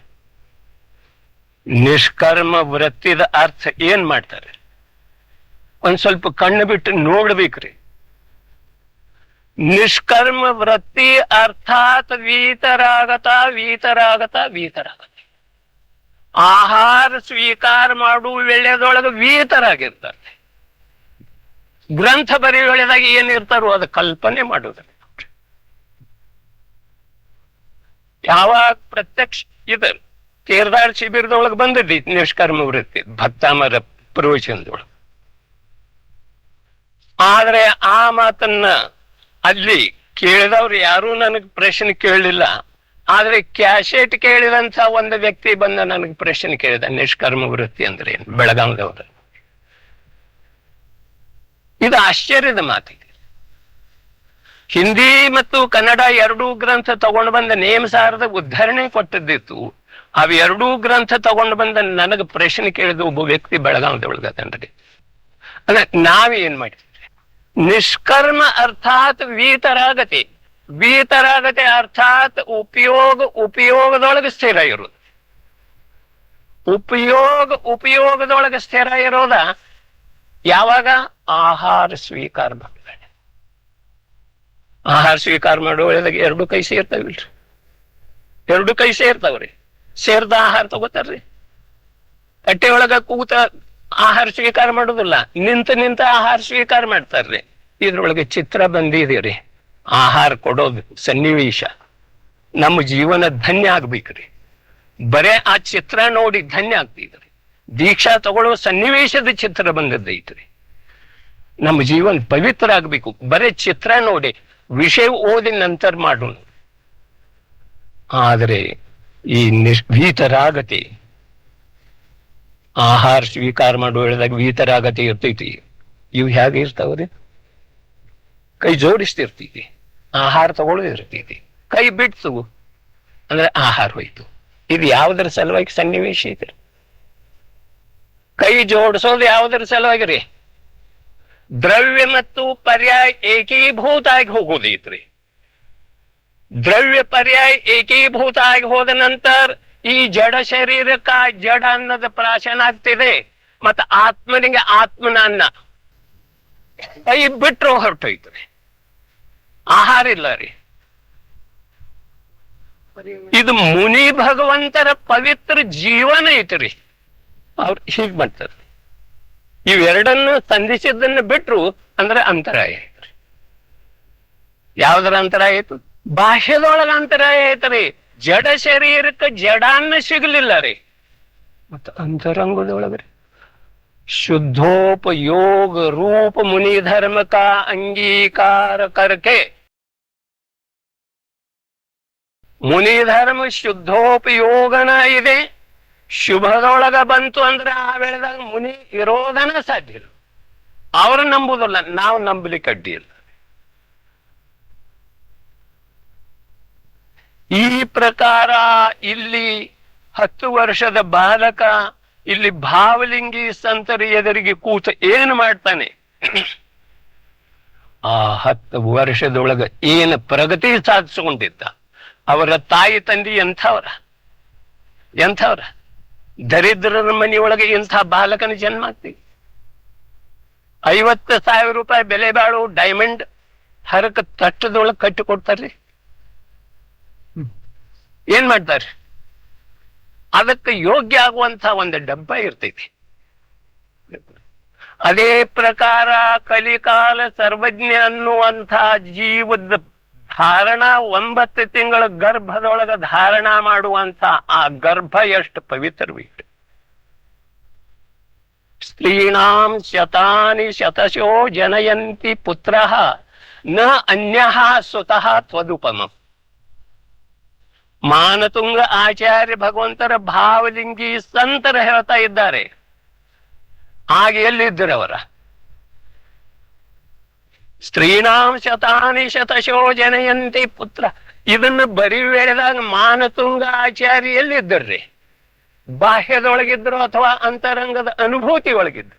ನಿಷ್ಕರ್ಮ ವೃತ್ತಿದ ಅರ್ಥ ಏನ್ ಮಾಡ್ತಾರೆ? ಒಂದ್ ಸ್ವಲ್ಪ ಕಣ್ಣು ಬಿಟ್ಟು ನೋಡ್ಬೇಕ್ರಿ. ನಿಷ್ಕರ್ಮ ವೃತ್ತಿ ಅರ್ಥಾತ್ ವೀತರಾಗತ ವೀತರಾಗತ ವೀತರಾಗತ. ಆಹಾರ ಸ್ವೀಕಾರ ಮಾಡುವ ವೇಳೆದೊಳಗೆ ವೀತರಾಗಿರ್ತಾರೆ. ಗ್ರಂಥ ಬರೆಯುವ ವೇಳೆದಾಗ ಏನಿರ್ತಾರೋ ಅದು ಕಲ್ಪನೆ ಮಾಡುವುದಿಲ್ಲ. ಯಾವಾಗ ಪ್ರತ್ಯಕ್ಷ ಇದು ಕೇರ್ದಾಳ್ ಶಿಬಿರದೊಳಗೆ ಬಂದಿದ್ದಿ ನಿಷ್ಕರ್ಮ ವೃತ್ತಿ ಭಕ್ತಾಮರ ಪ್ರವಚನದೊಳಗೆ. ಆದ್ರೆ ಆ ಮಾತನ್ನ ಅಲ್ಲಿ ಕೇಳಿದವ್ರು ಯಾರೂ ನನಗೆ ಪ್ರಶ್ನೆ ಕೇಳಲಿಲ್ಲ. ಆದ್ರೆ ಕ್ಯಾಸೆಟ್ ಕೇಳಿದಂತ ಒಂದು ವ್ಯಕ್ತಿ ಬಂದ ನನಗೆ ಪ್ರಶ್ನೆ ಕೇಳಿದ, ನಿಷ್ಕರ್ಮ ವೃತ್ತಿ ಅಂದ್ರೆ ಏನು? ಬೆಳಗಾವದವರು. ಇದು ಆಶ್ಚರ್ಯದ ಮಾತಿದೆ. ಹಿಂದಿ ಮತ್ತು ಕನ್ನಡ ಎರಡೂ ಗ್ರಂಥ ತಗೊಂಡು ಬಂದ ನೇಮಸಾರದ ಉದ್ಧರಣೆ ಕೊಟ್ಟದ್ದಿತ್ತು. ಅವು ಎರಡೂ ಗ್ರಂಥ ತಗೊಂಡು ಬಂದ ನನಗೆ ಪ್ರಶ್ನೆ ಕೇಳಿದ ಒಬ್ಬ ವ್ಯಕ್ತಿ ಬೆಳಗಾವದೊಳಗದನ್ರಿ. ಅಂದ್ರೆ ನಾವೇನ್ ಮಾಡಿದ್ವಿ? ನಿಷ್ಕರ್ಮ ಅರ್ಥಾತ್ ವೀತರಾಗತೆ. ವೀತರಾಗತೆ ಅರ್ಥಾತ್ ಉಪಯೋಗದೊಳಗೆ ಸ್ಥಿರ ಇರೋದು. ಉಪಯೋಗದೊಳಗೆ ಸ್ಥಿರ ಇರೋದ ಯಾವಾಗ? ಆಹಾರ ಸ್ವೀಕಾರ ಮಾಡಿದ್ರೆ. ಆಹಾರ ಸ್ವೀಕಾರ ಮಾಡುವಾಗ ಎರಡು ಕೈ ಸೇರ್ತಾವಿಲ್ರಿ? ಎರಡು ಕೈ ಸೇರ್ತಾವ್ರಿ. ಸೇರ್ದ ಆಹಾರ ತಗೋತಾರ್ರಿ. ಕಟ್ಟೆ ಒಳಗ ಕೂತ ಆಹಾರ ಸ್ವೀಕಾರ ಮಾಡುದಿಲ್ಲ, ನಿಂತ ಆಹಾರ ಸ್ವೀಕಾರ ಮಾಡ್ತಾರ್ರಿ. ಇದ್ರೊಳಗೆ ಚಿತ್ರ ಬಂದಿದೀರಿ. ಆಹಾರ ಕೊಡೋದು ಸನ್ನಿವೇಶ ನಮ್ಮ ಜೀವನ ಧನ್ಯ ಆಗ್ಬೇಕ್ರಿ. ಬರೇ ಆ ಚಿತ್ರ ನೋಡಿ ಧನ್ಯ ಆಗ್ತಿದ್ರಿ. ದೀಕ್ಷಾ ತಗೊಳ್ಳೋ ಸನ್ನಿವೇಶದ ಚಿತ್ರ ಬಂದದ್ದೈತ್ರಿ. ನಮ್ಮ ಜೀವನ ಪವಿತ್ರ ಆಗ್ಬೇಕು. ಬರೇ ಚಿತ್ರ ನೋಡಿ ವಿಷಯ ಓದಿ ನಂತರ ಮಾಡೋಣ. ಆದರೆ ಈ ವೀತರಾಗತಿ, ಆಹಾರ ಸ್ವೀಕಾರ ಮಾಡುವ ಹೇಳಿದಾಗ ವೀತರಾಗತಿ ಇರ್ತೈತಿ. ಇವು ಹೇಗೆ ಇರ್ತಾವ್ರಿ? ಕೈ ಜೋಡಿಸ್ತಿರ್ತೀವಿ, ಆಹಾರ ತಗೊಳ್ಳೋದಿರ್ತೀವಿ. ಕೈ ಬಿಡ್ತು ಅಂದ್ರೆ ಆಹಾರ ಹೋಯ್ತು. ಇದು ಯಾವುದರ ಸಲುವಾಗಿ ಸನ್ನಿವೇಶ ಇದೆ? ಕೈ ಜೋಡಿಸೋದು ಯಾವುದರ ಸಲುವಾಗಿ ರೀ? ದ್ರವ್ಯ ಮತ್ತು ಪರ್ಯಾಯ ಏಕೀಭೂತ ಆಗಿ ಹೋಗೋದೈತ್ರಿ. ದ್ರವ್ಯ ಪರ್ಯಾಯ ಏಕೀಭೂತ ಆಗಿ ಹೋದ ನಂತರ ಈ ಜಡ ಶರೀರಕ್ಕ ಜಡ ಅನ್ನದ ಪ್ರಾಶನ ಆಗ್ತಿದೆ, ಮತ್ತ ಆತ್ಮನಿಗೆ ಆತ್ಮನ ಅನ್ನ. ಕೈ ಬಿಟ್ರು ಹೊರಟೋಯ್ತ್ರಿ, ಆಹಾರ ಇಲ್ಲ ರೀ. ಇದು ಮುನಿ ಭಗವಂತರ ಪವಿತ್ರ ಜೀವನ ಐತ್ರಿ. ಅವ್ರು ಹೀಗ್ ಮಾಡ್ತಾರೆ. ಇವೆರಡನ್ನು ಸಂಧಿಸಿದ್ದನ್ನ ಬಿಟ್ರು ಅಂದ್ರೆ ಅಂತರಾಯ ಐತ್ರಿ. ಯಾವ್ದರ ಅಂತರಾಯ ಆಯ್ತು? ಬಾಹ್ಯದೊಳಗ ಅಂತರಾಯ ಐತ್ರಿ. ಜಡ ಶರೀರಕ್ಕೆ ಜಡಾನ್ನ ಸಿಗಲಿಲ್ಲ ರೀ. ಮತ್ತ ಅಂತರಂಗದೊಳಗ್ರಿ ಶುದ್ಧೋಪಯೋಗ ರೂಪ ಮುನಿ ಧರ್ಮಕ ಅಂಗೀಕಾರ ಕರ್ಕೆ. ಮುನಿ ಧರ್ಮ ಶುದ್ಧೋಪಯೋಗನ ಇದೆ. ಶುಭದೊಳಗ ಬಂತು ಅಂದ್ರೆ ಆ ವೇಳೆದಾಗ ಮುನಿ ಇರೋದನ ಸಾಧ್ಯ ಇಲ್ಲ. ಅವ್ರು ನಂಬುದಿಲ್ಲ, ನಾವು ನಂಬಲಿಕ್ಕೆ ಅಡ್ಡಿ ಇಲ್ಲ. ಈ ಪ್ರಕಾರ ಇಲ್ಲಿ 10 ವರ್ಷದ ಬಾಲಕ ಇಲ್ಲಿ ಭಾವಲಿಂಗಿ ಸಂತರ ಎದುರಿಗೆ ಕೂತ ಏನು ಮಾಡ್ತಾನೆ? ಆ 10 ವರ್ಷದೊಳಗ ಏನು ಪ್ರಗತಿ ಸಾಧಿಸಿಕೊಂಡಿದ್ದ. ಅವರ ತಾಯಿ ತಂದೆ ಎಂಥವ್ರ ದರಿದ್ರರ ಮನೆಯೊಳಗೆ ಇಂಥ ಬಾಲಕನ ಜನ್ಮ ಆಗ್ತೀವಿ. 50,000 ರೂಪಾಯಿ ಬೆಲೆ ಬಾಳು ಡೈಮಂಡ್ ಹರಕ ತಟ್ಟದೊಳಗೆ ಕಟ್ಟಿ ಕೊಡ್ತಾರ್ರಿ. ಏನ್ ಮಾಡ್ತಾರೆ? ಅದಕ್ಕೆ ಯೋಗ್ಯ ಆಗುವಂತ ಒಂದು ಡಬ್ಬ ಇರ್ತೈತಿ. ಅದೇ ಪ್ರಕಾರ ಕಲಿಕಾಲ ಸರ್ವಜ್ಞ ಅನ್ನುವಂಥ ಜೀವದ ಧಾರಣ 9 ತಿಂಗಳ ಗರ್ಭದೊಳಗ ಧಾರಣ ಮಾಡುವಂತ ಆ ಗರ್ಭ ಎಷ್ಟು ಪವಿತ್ರವಿಟ್ಟು. ಸ್ತ್ರೀಣಾಂ ಶತಾನಿ ಶತಶೋ ಜನಯಂತಿ ಪುತ್ರ ನ ಅನ್ಯ ಸ್ವತಃ ತ್ವದುಪಮಂ. ಮಾನತುಂಗ ಆಚಾರ್ಯ ಭಗವಂತರ ಭಾವಲಿಂಗಿ ಸಂತರ ಹೇಳ್ತಾ ಇದ್ದಾರೆ. ಆಗ ಎಲ್ಲಿದ್ದರವರ? ಸ್ತ್ರೀಣಾಂ ಶತಾನಿ ಶತಶೋ ಜನಯಂತಿ ಪುತ್ರ. ಇದನ್ನು ಬರಿ ವೇಳೆದಾಗ ಮಾನತುಂಗ ಆಚಾರ್ಯ ಎಲ್ಲಿದ್ದರ್ರಿ? ಬಾಹ್ಯದೊಳಗಿದ್ರು ಅಥವಾ ಅಂತರಂಗದ ಅನುಭೂತಿ ಒಳಗಿದ್ರು?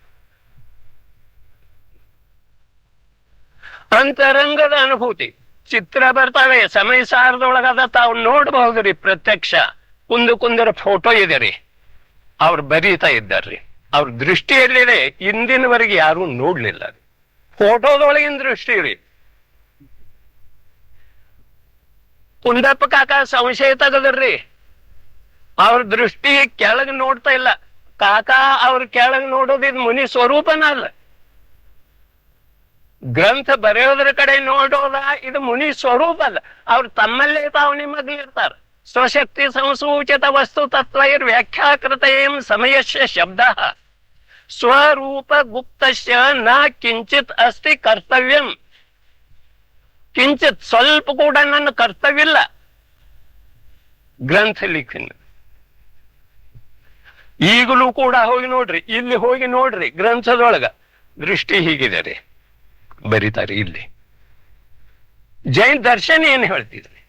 ಅಂತರಂಗದ ಅನುಭೂತಿ. ಚಿತ್ರ ಬರ್ತಾವೆ ಸಮಯ ಸಾರದೊಳಗದ ತಾವು ನೋಡ್ಬಹುದ್ರಿ. ಪ್ರತ್ಯಕ್ಷ ಕುಂದರ ಫೋಟೋ ಇದೆ ರೀ. ಅವ್ರು ಬರೀತಾ ಇದ್ದಾರ್ರಿ. ಅವ್ರ ದೃಷ್ಟಿಯಲ್ಲಿದೆ, ಇಂದಿನವರೆಗೆ ಯಾರು ನೋಡ್ಲಿಲ್ಲ ರೀ. ಫೋಟೋದೊಳಗಿನ ದೃಷ್ಟಿ ರೀ. ಕುಂದಪ್ಪ ಕಾಕ ಸಂಶಯ ತೆಗದ್ರಿ. ಅವ್ರ ದೃಷ್ಟಿ ಕೆಳಗ್ ನೋಡ್ತಾ ಇಲ್ಲ. ಕಾಕ ಅವ್ರ ಕೆಳಗ್ ನೋಡೋದಿದ್ ಮುನಿ ಸ್ವರೂಪನ ಅಲ್ಲ. ಗ್ರಂಥ ಬರೆಯೋದ್ರ ಕಡೆ ನೋಡೋದ ಇದು ಮುನಿ ಸ್ವರೂಪ ಅಲ್ಲ. ಅವ್ರು ತಮ್ಮಲ್ಲೇ ತಾವು ನಿಮಗ್ಲಿರ್ತಾರ. ಸ್ವಶಕ್ತಿ ಸಂಸೂಚಿತ ವಸ್ತು ತತ್ವೈರ್ ವ್ಯಾಖ್ಯಾಕೃತ ಏಂ ಸಮಯಸ್ಯ ಶಬ್ದ ಸ್ವರೂಪ ಗುಪ್ತಶ್ಯ ನ ಕಿಂಚಿತ್ ಅಸ್ತಿ ಕರ್ತವ್ಯಂ. ಕಿಂಚಿತ್ ಸ್ವಲ್ಪ ಕೂಡ ನನ್ನ ಕರ್ತವ್ಯ ಇಲ್ಲ ಗ್ರಂಥ ಲಿಖನ. ಈಗಲೂ ಕೂಡ ಹೋಗಿ ನೋಡ್ರಿ, ಇಲ್ಲಿ ಹೋಗಿ ನೋಡ್ರಿ, ಗ್ರಂಥದೊಳಗ ದೃಷ್ಟಿ ಹೀಗಿದೆ ರೀ, ಬರೀತಾರೆ ಇಲ್ಲಿ. ಜೈನ್ ದರ್ಶನ ಏನ್ ಹೇಳ್ತಿದ್ರಿ?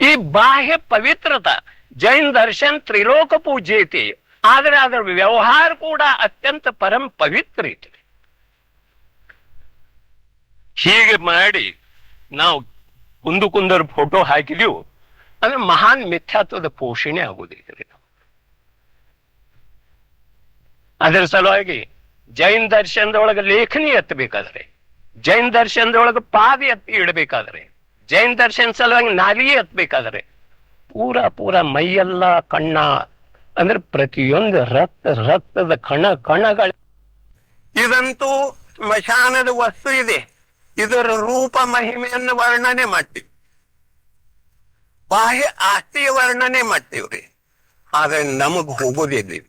ಈ ಬಾಹ್ಯ ಪವಿತ್ರತ ಜೈನ್ ದರ್ಶನ್ ತ್ರಿಲೋಕ ಪೂಜ್ಯತೆ, ಆದ್ರೆ ಅದರ ವ್ಯವಹಾರ ಕೂಡ ಅತ್ಯಂತ ಪರಂ ಪವಿತ್ರ ಐತಿ. ಹೀಗೆ ಮಾಡಿ ನಾವು ಕುಂದರ ಫೋಟೋ ಹಾಕಿದೀವು ಅಂದ್ರೆ ಮಹಾನ್ ಮಿಥ್ಯಾತ್ವದ ಪೋಷಣೆ ಆಗುವುದಿಲ್ಲ. ಅದರ ಸಲುವಾಗಿ ಜೈನ್ ದರ್ಶನದೊಳಗೆ ಲೇಖನಿ ಎತ್ತಬೇಕಾದ್ರೆ, ಜೈನ್ ದರ್ಶನದೊಳಗೆ ಪಾದ ಎತ್ತಿ ಇಡಬೇಕಾದ್ರೆ, ಜೈನ್ ದರ್ಶನ ಸಲುವಾಗಿ ನಾಲಿಗೆ ಎತ್ತಬೇಕಾದ್ರೆ ಪೂರ ಮೈಯೆಲ್ಲ ಕಣ್ಣ ಅಂದ್ರೆ ಪ್ರತಿಯೊಂದು ರಕ್ತದ ಕಣಗಳ. ಇದಂತೂ ಸ್ಮಶಾನದ ವಸ್ತು ಇದೆ. ಇದರ ರೂಪ ಮಹಿಮೆಯನ್ನು ವರ್ಣನೆ ಮಾಡ್ತೀವಿ, ಬಾಹ್ಯ ಆಸ್ತಿಯ ವರ್ಣನೆ ಮಾಡ್ತೀವ್ರಿ. ಆದ್ರೆ ನಮಗ್ ಹೋಗೋದಿದ್ದೀವಿ,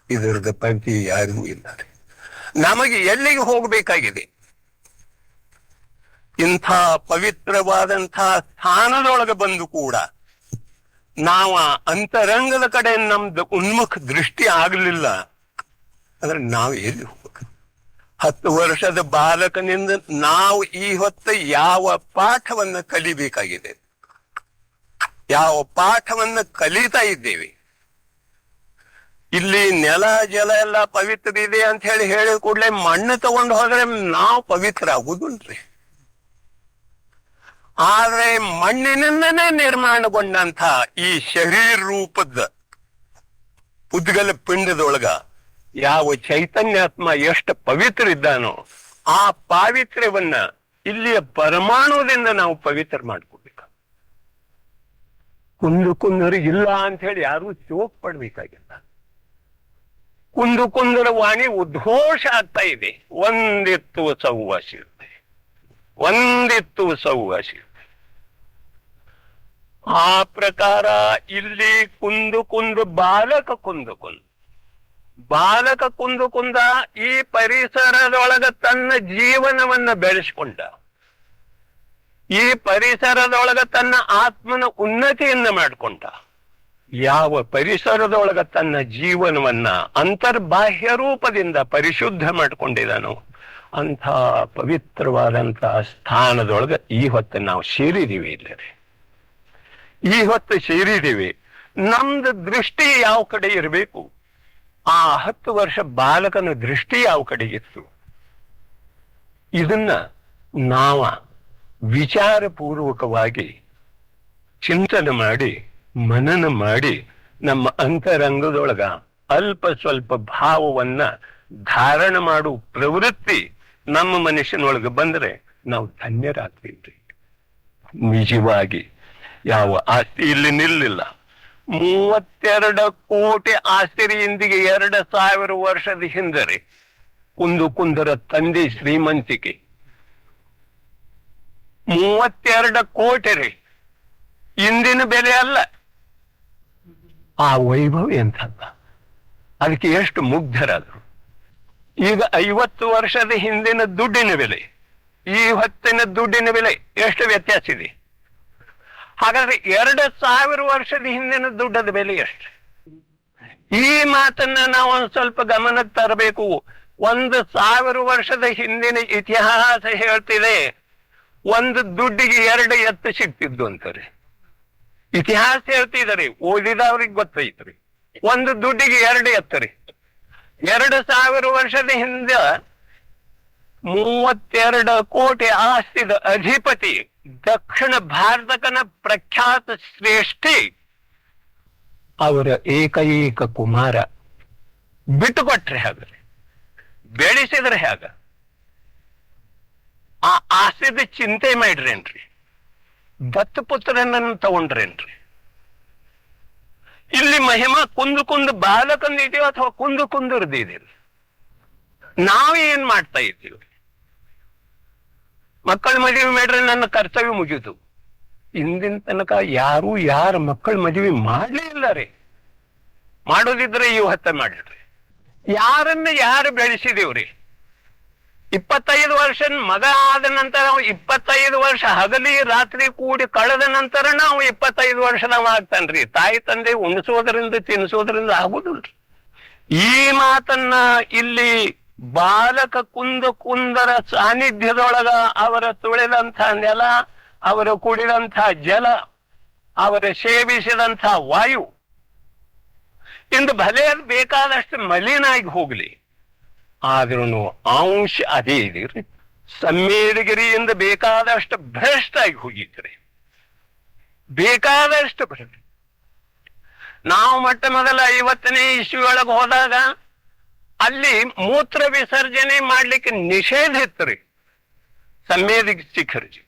ಇದರದ ಪರಿಚಯ ಯಾರಿಗೂ ಇಲ್ಲ. ನಮಗೆ ಎಲ್ಲಿಗೆ ಹೋಗ್ಬೇಕಾಗಿದೆ? ಇಂಥ ಪವಿತ್ರವಾದಂಥ ಸ್ಥಾನದೊಳಗೆ ಬಂದು ಕೂಡ ನಾವು ಅಂತರಂಗದ ಕಡೆ ನಮ್ದು ಉನ್ಮುಖ ದೃಷ್ಟಿ ಆಗ್ಲಿಲ್ಲ ಅಂದ್ರೆ ನಾವು ಎಲ್ಲಿ ಹೋಗ್ಬೇಕು? 10 ವರ್ಷದ ಬಾಲಕನಿಂದ ನಾವು ಈ ಹೊತ್ತ ಯಾವ ಪಾಠವನ್ನ ಕಲಿಬೇಕಾಗಿದೆ, ಯಾವ ಪಾಠವನ್ನ ಕಲಿತಾ ಇದ್ದೇವೆ. ಇಲ್ಲಿ ನೆಲ ಜಲ ಎಲ್ಲ ಪವಿತ್ರ ಇದೆ ಅಂತ ಹೇಳಿದ ಕೂಡಲೇ ಮಣ್ಣು ತಗೊಂಡು ಹೋದ್ರೆ ನಾವು ಪವಿತ್ರ ಆಗುದುಂಟ್ರಿ. ಆದ್ರೆ ಮಣ್ಣಿನಿಂದನೇ ನಿರ್ಮಾಣಗೊಂಡಂತ ಈ ಶರೀರ ರೂಪದ ಉದ್ಗಲ ಪಿಂಡದೊಳಗ ಯಾವ ಚೈತನ್ಯಾತ್ಮ ಎಷ್ಟು ಪವಿತ್ರ ಇದ್ದಾನೋ ಆ ಪಾವಿತ್ರ್ಯವನ್ನ ಇಲ್ಲಿಯ ಪರಮಾಣುದಿಂದ ನಾವು ಪವಿತ್ರ ಮಾಡ್ಕೊಡ್ಬೇಕು. ಕುಂದರು ಇಲ್ಲ ಅಂತ ಹೇಳಿ ಯಾರು ಚೋಕ್ ಪಡ್ಬೇಕಾಗಿಲ್ಲ. ಕುಂದರ ವಾಣಿ ಉದ್ಘೋಷ ಆಗ್ತಾ ಇದೆ. ಒಂದಿತ್ತು ಸೌವಾಸಿ ಇರುತ್ತೆ, ಒಂದಿತ್ತು ಸೌವಾಸಿ ಇರುತ್ತೆ. ಆ ಪ್ರಕಾರ ಇಲ್ಲಿ ಕುಂದು ಬಾಲಕ ಕುಂದ ಈ ಪರಿಸರದೊಳಗ ತನ್ನ ಜೀವನವನ್ನ ಬೆಳೆಸ್ಕೊಂಡ, ಈ ಪರಿಸರದೊಳಗ ತನ್ನ ಆತ್ಮನ ಉನ್ನತಿಯನ್ನ ಮಾಡಿಕೊಂಡ. ಯಾವ ಪರಿಸರದೊಳಗ ತನ್ನ ಜೀವನವನ್ನ ಅಂತರ್ಬಾಹ್ಯ ರೂಪದಿಂದ ಪರಿಶುದ್ಧ ಮಾಡ್ಕೊಂಡಿದ್ದಾನೋ ಅಂಥ ಪವಿತ್ರವಾದಂಥ ಸ್ಥಾನದೊಳಗ ಈ ಹೊತ್ತು ನಾವು ಸೇರಿದೀವಿ. ಇಲ್ಲರಿ ಈ ಹೊತ್ತು ಸೇರಿದೀವಿ. ನಮ್ದು ದೃಷ್ಟಿ ಯಾವ ಕಡೆ ಇರಬೇಕು? ಆ 10 ವರ್ಷ ಬಾಲಕನ ದೃಷ್ಟಿ ಯಾವ ಕಡೆ ಇತ್ತು? ಇದನ್ನ ನಾವ ವಿಚಾರಪೂರ್ವಕವಾಗಿ ಚಿಂತನೆ ಮಾಡಿ ಮನನ ಮಾಡಿ ನಮ್ಮ ಅಂತರಂಗದೊಳಗ ಅಲ್ಪ ಸ್ವಲ್ಪ ಭಾವವನ್ನ ಧಾರಣ ಮಾಡುವ ಪ್ರವೃತ್ತಿ ನಮ್ಮ ಮನುಷ್ಯನೊಳಗೆ ಬಂದ್ರೆ ನಾವು ಧನ್ಯರಾಗ್ತೀವಿ. ನಿಜವಾಗಿ ಯಾವ ಆಸ್ತಿ ಇಲ್ಲಿ ನಿಲ್ಲಿಲ್ಲ. 32 ಕೋಟಿ ಆಸ್ತಿರಿಯೊಂದಿಗೆ 2000 ವರ್ಷದ ಹಿಂದರೆ ಕುಂದರ ತಂದೆ ಶ್ರೀಮಂತಿಕೆ 32 ಕೋಟಿ ರೀ. ಇಂದಿನ ಬೆಲೆ ಅಲ್ಲ. ಆ ವೈಭವ ಎಂತಲ್ಲ, ಅದಕ್ಕೆ ಎಷ್ಟು ಮುಗ್ಧರಾದ್ರು. ಈಗ 50 ವರ್ಷದ ಹಿಂದಿನ ದುಡ್ಡಿನ ಬೆಲೆ, ಈ ಹೊತ್ತಿನ ದುಡ್ಡಿನ ಬೆಲೆ ಎಷ್ಟು ವ್ಯತ್ಯಾಸ ಇದೆ? ಹಾಗಾದ್ರೆ 2000 ವರ್ಷದ ಹಿಂದಿನ ದುಡ್ಡದ ಬೆಲೆ ಎಷ್ಟು? ಈ ಮಾತನ್ನ ನಾವು ಒಂದ್ ಸ್ವಲ್ಪ ಗಮನಕ್ಕೆ ತರಬೇಕು. 1000 ವರ್ಷದ ಹಿಂದಿನ ಇತಿಹಾಸ ಹೇಳ್ತಿದೆ, ಒಂದು ದುಡ್ಡಿಗೆ 2 ಎತ್ತು ಸಿಗ್ತಿದ್ದು ಅಂತಾರೆ. ಇತಿಹಾಸ ಹೇಳ್ತಿದ್ದಾರೆ, ಓದಿದವ್ರಿಗೆ ಗೊತ್ತೈತ್ರಿ. ಒಂದು ದುಡ್ಡಿಗೆ 2 ಎತ್ತು ರೀ. 2000 ವರ್ಷದ ಹಿಂದೆ 32 ಕೋಟಿ ಆಸ್ತಿದ ಅಧಿಪತಿ, ದಕ್ಷಿಣ ಭಾರತಕನ ಪ್ರಖ್ಯಾತ ಶ್ರೇಷ್ಠಿ, ಅವರ ಏಕೈಕ ಕುಮಾರ ಬಿಟ್ಟುಕೊಟ್ರೆ ಹಾಗಾದ್ರೆ ಬೆಳೆಸಿದ್ರೆ ಹೇಗ? ಆ ಆಸ್ತಿದ ಚಿಂತೆ ಮಾಡ್ರೇನ್ರಿ? ದತ್ತಪುತ್ರನನ್ನು ತಗೊಂಡ್ರೇನ್ರಿ? ಇಲ್ಲಿ ಮಹಿಮಾ ಕುಂದು ಬಾಲಕಂದಿದೀವಿ ಅಥವಾ ಕುಂದರ್ದಿದ್ದೀವಿ? ನಾವೇನ್ ಮಾಡ್ತಾ ಇದ್ದೀವಿ? ಮಕ್ಕಳ ಮದುವೆ ಮಾಡ್ರೆ ನನ್ನ ಕರ್ತವ್ಯ ಮುಗಿತು. ಇಂದಿನ ತನಕ ಯಾರ ಮಕ್ಕಳ ಮದುವೆ ಮಾಡ್ಲೇ ಇಲ್ಲ ರೀ. ಮಾಡೋದಿದ್ರೆ ಹೊತ್ತ ಮಾಡಿದ್ರಿ. ಯಾರನ್ನ ಯಾರು ಬೆಳೆಸಿದೇವ್ರಿ? 25 ವರ್ಷ ಮಗ ಆದ ನಂತರ 25 ವರ್ಷ ಹಗಲಿ ರಾತ್ರಿ ಕೂಡಿ ಕಳೆದ ನಂತರ ನಾವು 25 ವರ್ಷದವ ಆಗ್ತಾನ್ರಿ. ತಾಯಿ ತಂದೆ ಉಣಿಸೋದ್ರಿಂದ ತಿನ್ನಿಸೋದ್ರಿಂದ ಆಗುದಿಲ್ರಿ. ಈ ಮಾತನ್ನ ಇಲ್ಲಿ ಬಾಲಕ ಕುಂದರ ಸಾನ್ನಿಧ್ಯದೊಳಗ ಅವರ ತುಳಿದಂಥ ನೆಲ, ಅವರ ಕುಡಿದಂಥ ಜಲ, ಅವರ ಸೇವಿಸಿದಂಥ ವಾಯು ಇಂದು ಭಲೆ ಬೇಕಾದಷ್ಟು ಮಲಿನಾಗಿ ಹೋಗ್ಲಿ, ಆದ್ರೂ ಅಂಶ ಅದೇ ಇದೀರಿ. ಸಂವೇದಗಿರಿಯಿಂದ ಬೇಕಾದಷ್ಟು ಭ್ರಷ್ಟ ಆಗಿ ಹೋಗಿದ್ರಿ, ಬೇಕಾದಷ್ಟು ಭ್ರಷ್ಟ. ನಾವು ಮೊದಲ 50ನೇ ಇಸ್ವಿ ಒಳಗೆ ಹೋದಾಗ ಅಲ್ಲಿ ಮೂತ್ರ ವಿಸರ್ಜನೆ ಮಾಡ್ಲಿಕ್ಕೆ ನಿಷೇಧ ಇತ್ರಿ. ಸಂವೇದಕ ಶಿಖರ್ಜಿ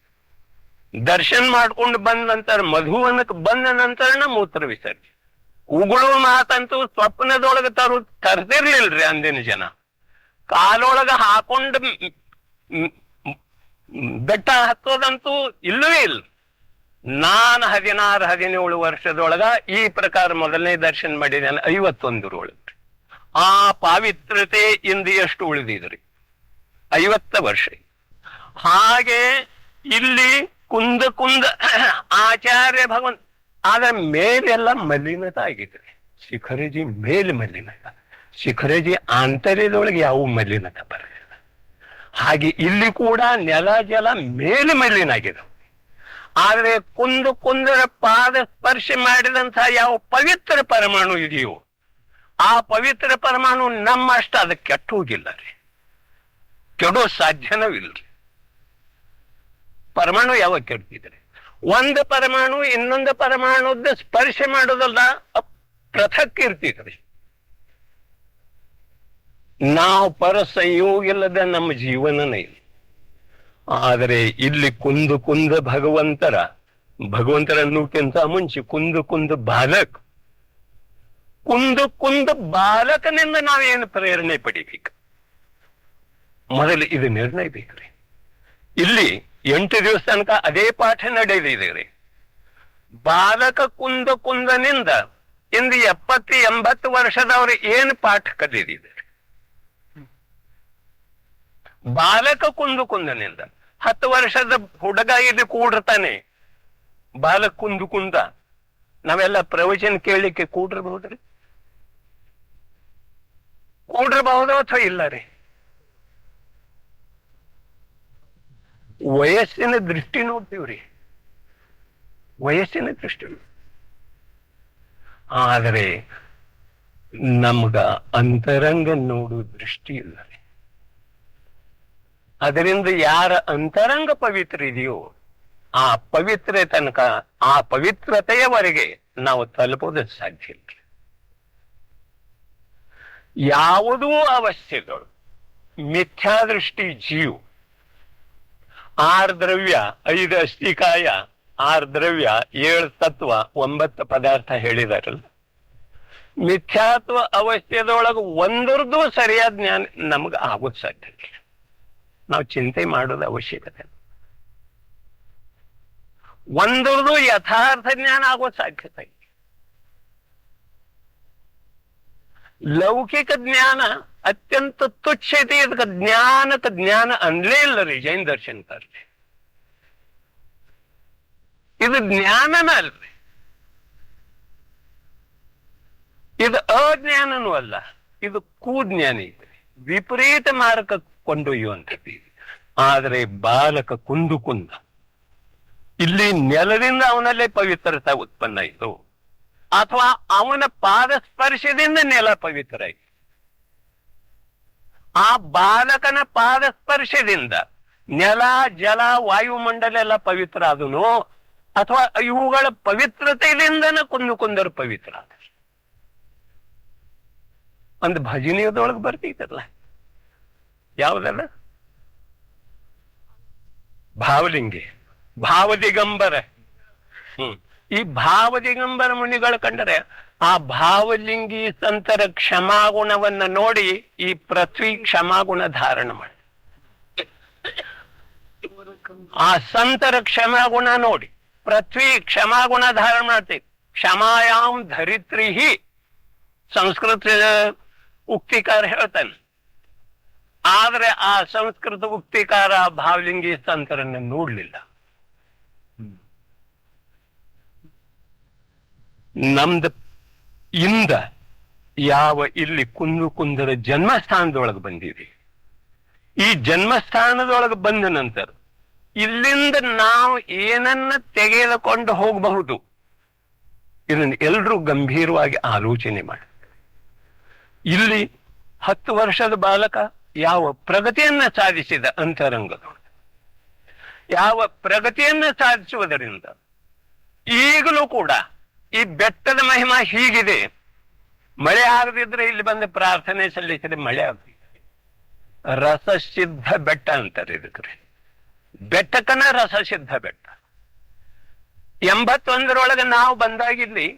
ದರ್ಶನ ಮಾಡ್ಕೊಂಡು ಬಂದ ನಂತರ, ಮಧುವನಕ್ಕೆ ಬಂದ ನಂತರನ ಮೂತ್ರ ವಿಸರ್ಜನೆ. ಉಗುಳು ಮಾತಂತೂ ಸ್ವಪ್ನದೊಳಗೆ ತರ್ದಿರ್ಲಿಲ್ರಿ ಅಂದಿನ ಜನ. ಕಾಲೊಳಗ ಹಾಕೊಂಡು ಬೆಟ್ಟ ಹತ್ತೋದಂತೂ ಇಲ್ಲವೇ ಇಲ್ಲ. ನಾನು 16-17 ವರ್ಷದೊಳಗ ಈ ಪ್ರಕಾರ ಮೊದಲನೇ ದರ್ಶನ ಮಾಡಿದ್ದೇನೆ 51ರೊಳಗೆ. ಆ ಪಾವಿತ್ರತೆ ಇಂದು ಎಷ್ಟು ಉಳಿದಿದ್ರಿ? 50 ವರ್ಷ. ಹಾಗೆ ಇಲ್ಲಿ ಕುಂದ ಆಚಾರ್ಯ ಭಗವಂತ, ಆದ್ರೆ ಮೇಲೆಲ್ಲ ಮಲಿನತ ಆಗಿದ್ರಿ. ಶಿಖರಜಿ ಮೇಲೆ ಮಲಿನತ, ಶಿಖರಜಿ ಆಂತರ್ಯದೊಳಗೆ ಯಾವ ಮಲಿನತ ಬರಲಿಲ್ಲ. ಹಾಗೆ ಇಲ್ಲಿ ಕೂಡ ನೆಲ ಜಲ ಮೇಲಿನಾಗಿದೆ. ಆದ್ರೆ ಕುಂದರ ಪಾದ ಸ್ಪರ್ಶ ಮಾಡಿದಂತಹ ಯಾವ ಪವಿತ್ರ ಪರಮಾಣು ಇದೆಯೋ ಆ ಪವಿತ್ರ ಪರಮಾಣು ನಮ್ಮಷ್ಟ ಅದಕ್ಕೆ ಕೆಟ್ಟು ಹೋಗಿಲ್ಲ ರೀ, ಕೆಡೋ ಸಾಧ್ಯನೂ ಇಲ್ರಿ. ಪರಮಾಣು ಯಾವಾಗ ಕೆಡ್ತಿದ್ರೆ ಒಂದು ಪರಮಾಣು ಇನ್ನೊಂದು ಪರಮಾಣುದ ಸ್ಪರ್ಶ ಮಾಡೋದಲ್ಲ, ಪೃಥಕ್ ಇರ್ತಿದ್ರಿ. ನಾವು ಪರ ಸಂಯೋಗ ಇಲ್ಲದ ನಮ್ಮ ಜೀವನನೇ ಇಲ್ಲ. ಆದರೆ ಇಲ್ಲಿ ಕುಂದ ಭಗವಂತರನ್ನುಕ್ಕಿಂತ ಮುಂಚೆ ಕುಂದ ಬಾಲಕನಿಂದ ನಾವೇನು ಪ್ರೇರಣೆ ಪಡಿಬೇಕು, ಮೊದಲು ಇದು ನಿರ್ಣಯ ಬೇಕ್ರಿ. ಇಲ್ಲಿ 8 ದಿವಸ ತನಕ ಅದೇ ಪಾಠ ನಡೆಯಲಿದೆ ರೀ. ಬಾಲಕ ಕುಂದನಿಂದ ಇಂದು 70-80 ವರ್ಷದವರು ಏನು ಪಾಠ ಕಲಿದಿದ್ದಾರೆ. ಬಾಲಕ ಕುಂದನಿಂದ 10 ವರ್ಷದ ಹುಡುಗ ಇಲ್ಲಿ ಕೂಡಿರ್ತಾನೆ, ಬಾಲಕ ಕುಂದ ನಾವೆಲ್ಲ ಪ್ರವಚನ ಕೇಳಲಿಕ್ಕೆ ಕೂಡಿರ್ಬಹುದ್ರಿ? ಕೂಡಿರಬಹುದು ಅಥವಾ ಇಲ್ಲ ರೀ? ವಯಸ್ಸಿನ ದೃಷ್ಟಿ ನೋಡ್ತೀವ್ರಿ, ವಯಸ್ಸಿನ ದೃಷ್ಟಿ. ಆದರೆ ನಮ್ಗ ಅಂತರಂಗ ನೋಡುವ ದೃಷ್ಟಿ ಇಲ್ಲ ರೀ. ಅದರಿಂದ ಯಾರ ಅಂತರಂಗ ಪವಿತ್ರ ಇದೆಯೋ ಆ ಪವಿತ್ರ ತನಕ, ಆ ಪವಿತ್ರತೆಯವರೆಗೆ ನಾವು ತಲುಪೋದು ಸಾಧ್ಯ ಇಲ್ಲ. ಯಾವುದೂ ಅವಸ್ಥೆಗಳು ಮಿಥ್ಯಾದೃಷ್ಟಿ ಜೀವ, 6 ದ್ರವ್ಯ 5 ಅಸ್ಥಿಕಾಯ, 6 ದ್ರವ್ಯ 7 ತತ್ವ 9 ಪದಾರ್ಥ ಹೇಳಿದಾರಲ್ಲ, ಮಿಥ್ಯಾತ್ವ ಅವಸ್ಥೆದೊಳಗೆ ಒಂದರದ್ದು ಸರಿಯಾದ ಜ್ಞಾನ ನಮ್ಗೆ ಆಗೋದು ಸಾಧ್ಯ ಇಲ್ಲ. ನಾವು ಚಿಂತೆ ಮಾಡೋದು ಅವಶ್ಯಕತೆ. ಒಂದರದ್ದು ಯಥಾರ್ಥ ಜ್ಞಾನ ಆಗೋದು ಸಾಧ್ಯತೆ ಇಲ್ಲ. ಲೌಕಿಕ ಜ್ಞಾನ ಅತ್ಯಂತ ತುಚ್ಛತೆ. ಇದಕ್ಕೆ ಜ್ಞಾನ ಅನ್ಲೇ ಇಲ್ಲ ರೀ ಜೈನ ದರ್ಶನಕಾರರಿ. ಇದು ಜ್ಞಾನನ ಅಲ್ರಿ, ಇದು ಅಜ್ಞಾನನೂ ಅಲ್ಲ, ಇದು ಕುಜ್ಞಾನ ಇದೆ, ವಿಪರೀತ ಮಾರ್ಗ ಕೊಂಡೊಯ್ಯುವಂಥದ್ದು. ಆದರೆ ಬಾಲಕ ಕುಂದ ಇಲ್ಲಿ ನೆಲದಿಂದ ಅವನಲ್ಲೇ ಪವಿತ್ರತೆ ಉತ್ಪನ್ನ ಆಯಿತು, ಅಥವಾ ಅವನ ಪಾದ ಸ್ಪರ್ಶದಿಂದ ನೆಲ ಪವಿತ್ರ ಆಯಿತು. ಆ ಬಾಲಕನ ಪಾದ ಸ್ಪರ್ಶದಿಂದ ನೆಲ ಜಲ ವಾಯುಮಂಡಲ ಎಲ್ಲ ಪವಿತ್ರ ಆದನು, ಅಥವಾ ಇವುಗಳ ಪವಿತ್ರತೆಯಿಂದನ ಕುಂದರು ಪವಿತ್ರ ಆದ. ಒಂದು ಭಜನೀಯದೊಳಗೆ ಬರ್ತಿತ್ತಲ್ಲ, ಯಾವುದಲ್ಲ, ಭಾವದಿಗಂಬರ. ಈ ಭಾವದಿಗಂಬರ ಮುನಿಗಳು ಕಂಡರೆ ಆ ಭಾವಲಿಂಗಿ ಸಂತರ ಕ್ಷಮಾಗುಣವನ್ನ ನೋಡಿ ಈ ಪೃಥ್ವಿ ಕ್ಷಮಾಗುಣ ಧಾರಣ ಮಾಡಿ, ಆ ಸಂತರ ಕ್ಷಮಾಗುಣ ನೋಡಿ ಪೃಥ್ವಿ ಕ್ಷಮಾಗುಣ ಧಾರಣ ಮಾಡ್ತೀವಿ. ಕ್ಷಮಾಯಾಮ್ ಧರಿತ್ರಿ ಸಂಸ್ಕೃತ ಉಕ್ತಿಕಾರ ಹೇಳ್ತಾನೆ. ಆದ್ರೆ ಆ ಸಂಸ್ಕೃತ ಉಕ್ತಿಕಾರ ಭಾವಲಿಂಗಿ ಸಂತರನ್ನ ನೋಡ್ಲಿಲ್ಲ. ನಮ್ದು ಇಂದ ಯಾವ ಇಲ್ಲಿ ಕುಂದರ ಜನ್ಮಸ್ಥಾನದೊಳಗೆ ಬಂದಿದೆ, ಈ ಜನ್ಮಸ್ಥಾನದೊಳಗೆ ಬಂದ ನಂತರ ಇಲ್ಲಿಂದ ನಾವು ಏನನ್ನ ತೆಗೆದುಕೊಂಡು ಹೋಗಬಹುದು, ಇದನ್ನು ಎಲ್ರೂ ಗಂಭೀರವಾಗಿ ಆಲೋಚನೆ ಮಾಡಿ. ಇಲ್ಲಿ 10 ವರ್ಷದ ಬಾಲಕ ಯಾವ ಪ್ರಗತಿಯನ್ನ ಸಾಧಿಸಿದ ಅಂತರಂಗದೊಳಗೆ, ಯಾವ ಪ್ರಗತಿಯನ್ನ ಸಾಧಿಸುವುದರಿಂದ ಈಗಲೂ ಕೂಡ ಈ ಬೆಟ್ಟದ ಮಹಿಮಾ ಹೀಗಿದೆ. ಮಳೆ ಆಗದಿದ್ರೆ ಇಲ್ಲಿ ಬಂದು ಪ್ರಾರ್ಥನೆ ಸಲ್ಲಿಸಿದ್ರೆ ಮಳೆ ಆಗ್ತಿದೆ. ರಸಸಿದ್ಧ ಬೆಟ್ಟ ಅಂತಾರೆ ಇದಕ್ಕೆ. ಬೆಟ್ಟಕ್ಕನ ರಸಸಿದ್ಧ ಬೆಟ್ಟ. 81ರೊಳಗೆ ನಾವು ಬಂದಾಗಿಲ್ಲಿ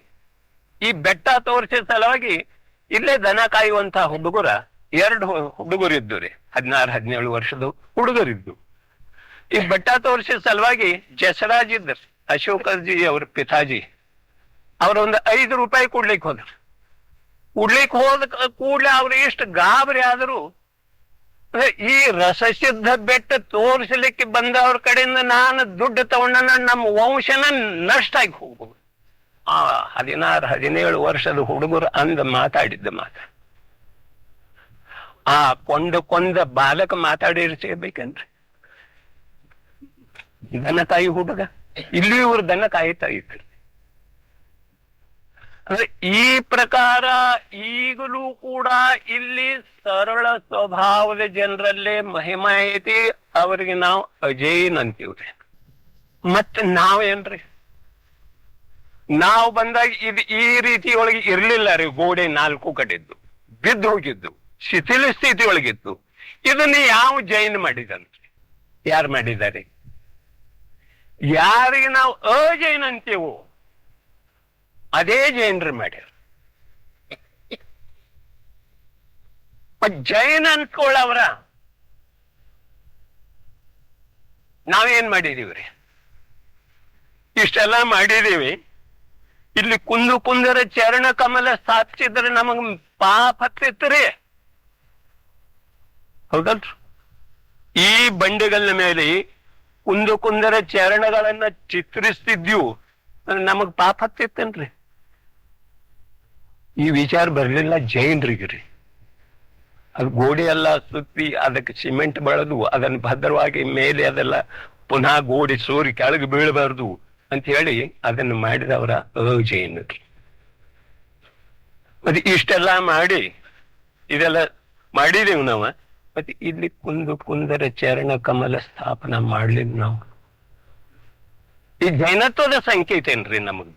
ಈ ಬೆಟ್ಟ ತೋರಿಸಿದ ಸಲುವಾಗಿ ಇಲ್ಲೇ ದನ ಕಾಯುವಂತಹ ಹುಡುಗರ 2 ಹುಡುಗರಿದ್ದು ರೀ, 16-17 ವರ್ಷದ ಹುಡುಗರಿದ್ದು. ಈ ಬೆಟ್ಟ ತೋರಿಸಿದ ಸಲುವಾಗಿ ಜಸರಾಜ್ ಇದ್ದರು, ಅಶೋಕಜಿ ಅವ್ರ ಪಿತಾಜಿ, ಅವ್ರ ಒಂದು 5 ರೂಪಾಯಿ ಕೊಡ್ಲಿಕ್ಕೆ ಹೋದ್ರು. ಹೋದ ಕೂಡಲೇ ಅವ್ರು ಎಷ್ಟು ಗಾಬರಿ ಆದರೂ, ಈ ರಸಸಿದ್ಧ ಬೆಟ್ಟ ತೋರಿಸಲಿಕ್ಕೆ ಬಂದವ್ರ ಕಡೆಯಿಂದ ನಾನು ದುಡ್ಡು ತಗೊಂಡ ನಮ್ಮ ವಂಶನ ನಷ್ಟ ಆಗಿ ಹೋಗ್ಬೋದು. ಆ 16-17 ವರ್ಷದ ಹುಡುಗರು ಅಂದ ಮಾತಾಡಿದ್ದ ಮಾತು. ಆ ಕೊಂದ ಬಾಲಕ ಮಾತಾಡಿರ್ಸಬೇಕನ್ರಿ. ದನ ಕಾಯಿ ಹುಡುಗ ಇಲ್ಲಿ ಇವ್ರು ದನ ಕಾಯ್ತಾ ಇದ್ರು. ಅಂದ್ರೆ ಈ ಪ್ರಕಾರ ಈಗಲೂ ಕೂಡ ಇಲ್ಲಿ ಸರಳ ಸ್ವಭಾವದ ಜನರಲ್ಲೇ ಮಹಿಮಾ ಐತಿ. ಅವರಿಗೆ ನಾವು ಅಜೇನ್ ಅಂತೀವ್ರಿ. ಮತ್ತೆ ನಾವೇನ್ರಿ, ನಾವು ಬಂದಾಗ ಇದು ಈ ರೀತಿ ಒಳಗೆ ಇರ್ಲಿಲ್ಲ ರೀ. ಗೋಡೆ 4 ಕಡೆದ್ದು ಬಿದ್ದು ಹೋಗಿದ್ದು, ಶಿಥಿಲ ಸ್ಥಿತಿ ಒಳಗಿತ್ತು. ಇದನ್ನ ಯಾವ ಜೈನ್ ಮಾಡಿದನ್ರಿ? ಯಾರು ಮಾಡಿದ್ದಾರೆ? ಯಾರಿಗೆ ನಾವು ಅಜೈನ್ ಅಂತೀವೋ ಅದೇ ಜೈನರು ಮಾಡ್ಯಾರ. ಜೈನ್ ಅನ್ಕೊಳ್ಳವ್ರ ನಾವೇನ್ ಮಾಡಿದೀವ್ರಿ? ಇಷ್ಟೆಲ್ಲ ಮಾಡಿದೀವಿ. ಇಲ್ಲಿ ಕುಂದರ ಚರಣ ಕಮಲ ಸ್ಥಾಪಿಸಿದ್ರೆ ನಮಗ್ ಪಾಪ ಹತ್ತಿತ್ರಿ, ಹೌದಲ್ರಿ? ಈ ಬಂಡೆಗಳ ಮೇಲೆ ಕುಂದರ ಚರಣಗಳನ್ನ ಚಿತ್ರಿಸ್ತಿದ್ವು, ನಮಗ್ ಪಾಪ ಹತ್ತಿತ್ತೇನ್ರಿ? ಈ ವಿಚಾರ ಬರ್ಲಿಲ್ಲ ಜೈನ್ರಿಗ್ರಿ. ಅದು ಗೋಡೆ ಎಲ್ಲ ಸುತ್ತಿ ಅದಕ್ಕೆ ಸಿಮೆಂಟ್ ಬಳದು ಅದನ್ನ ಭದ್ರವಾಗಿ ಮೇಲೆ ಅದೆಲ್ಲ ಪುನಃ ಗೋಡೆ ಸೋರಿ ಕೆಳಗೆ ಬೀಳಬಾರ್ದು ಅಂತ ಹೇಳಿ ಅದನ್ನು ಮಾಡಿದವರ ಅಜೈನರು. ಮತ್ತೆ ಇಷ್ಟೆಲ್ಲ ಮಾಡಿ ಇದೆಲ್ಲ ಮಾಡಿದೆವು ನಾವು. ಮತ್ತೆ ಇಲ್ಲಿ ಕುಂದರ ಚರಣ ಕಮಲ ಸ್ಥಾಪನ ಮಾಡ್ಲಿಲ್ಲ ನಾವು. ಈ ಜೈನತ್ವದ ಸಂಕೇತ ಏನ್ರಿ ನಮಗ್?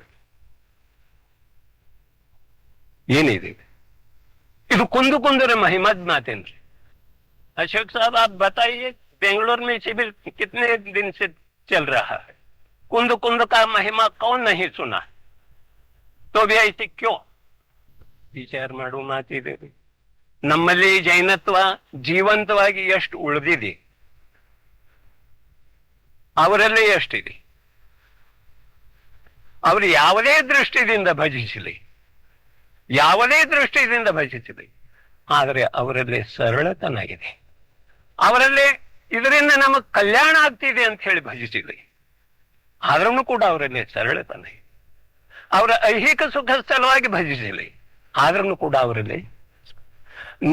ಏನಿದೆ ಇದು? ಕುಂದರ महिमद मातेंद्र। अशोक साहब आप बताइए, बेंगलोर में शिविर कितने दिन से चल रहा है? कुंद का महिमा कौन नहीं सुना? तो भी ऐसे क्यों? ವಿಚಾರ ಮಾಡೋ ಮಾತಿದೆ. ನಮ್ಮಲ್ಲಿ ಜೈನತ್ವ ಜೀವಂತವಾಗಿ ಎಷ್ಟು ಉಳಿದಿದೆ, ಅವರಲ್ಲೇ ಎಷ್ಟಿದೆ. ಅವರು ಯಾವುದೇ ದೃಷ್ಟಿಯಿಂದ ಭಜಿಸಲಿ, ಆದರೆ ಅವರಲ್ಲಿ ಸರಳತನ ಇದೆ. ಅವರಲ್ಲಿ ಇದರಿಂದ ನಮಗ್ ಕಲ್ಯಾಣ ಆಗ್ತಿದೆ ಅಂತ ಹೇಳಿ ಭಜಿಸಿದೆ, ಆದ್ರೂ ಕೂಡ ಅವರಲ್ಲಿ ಸರಳತನ ಇದೆ. ಅವರ ಐಹಿಕ ಸುಖ ಸಲುವಾಗಿ ಭಜಿಸಲಿ, ಆದ್ರೂ ಕೂಡ ಅವರಲ್ಲಿ.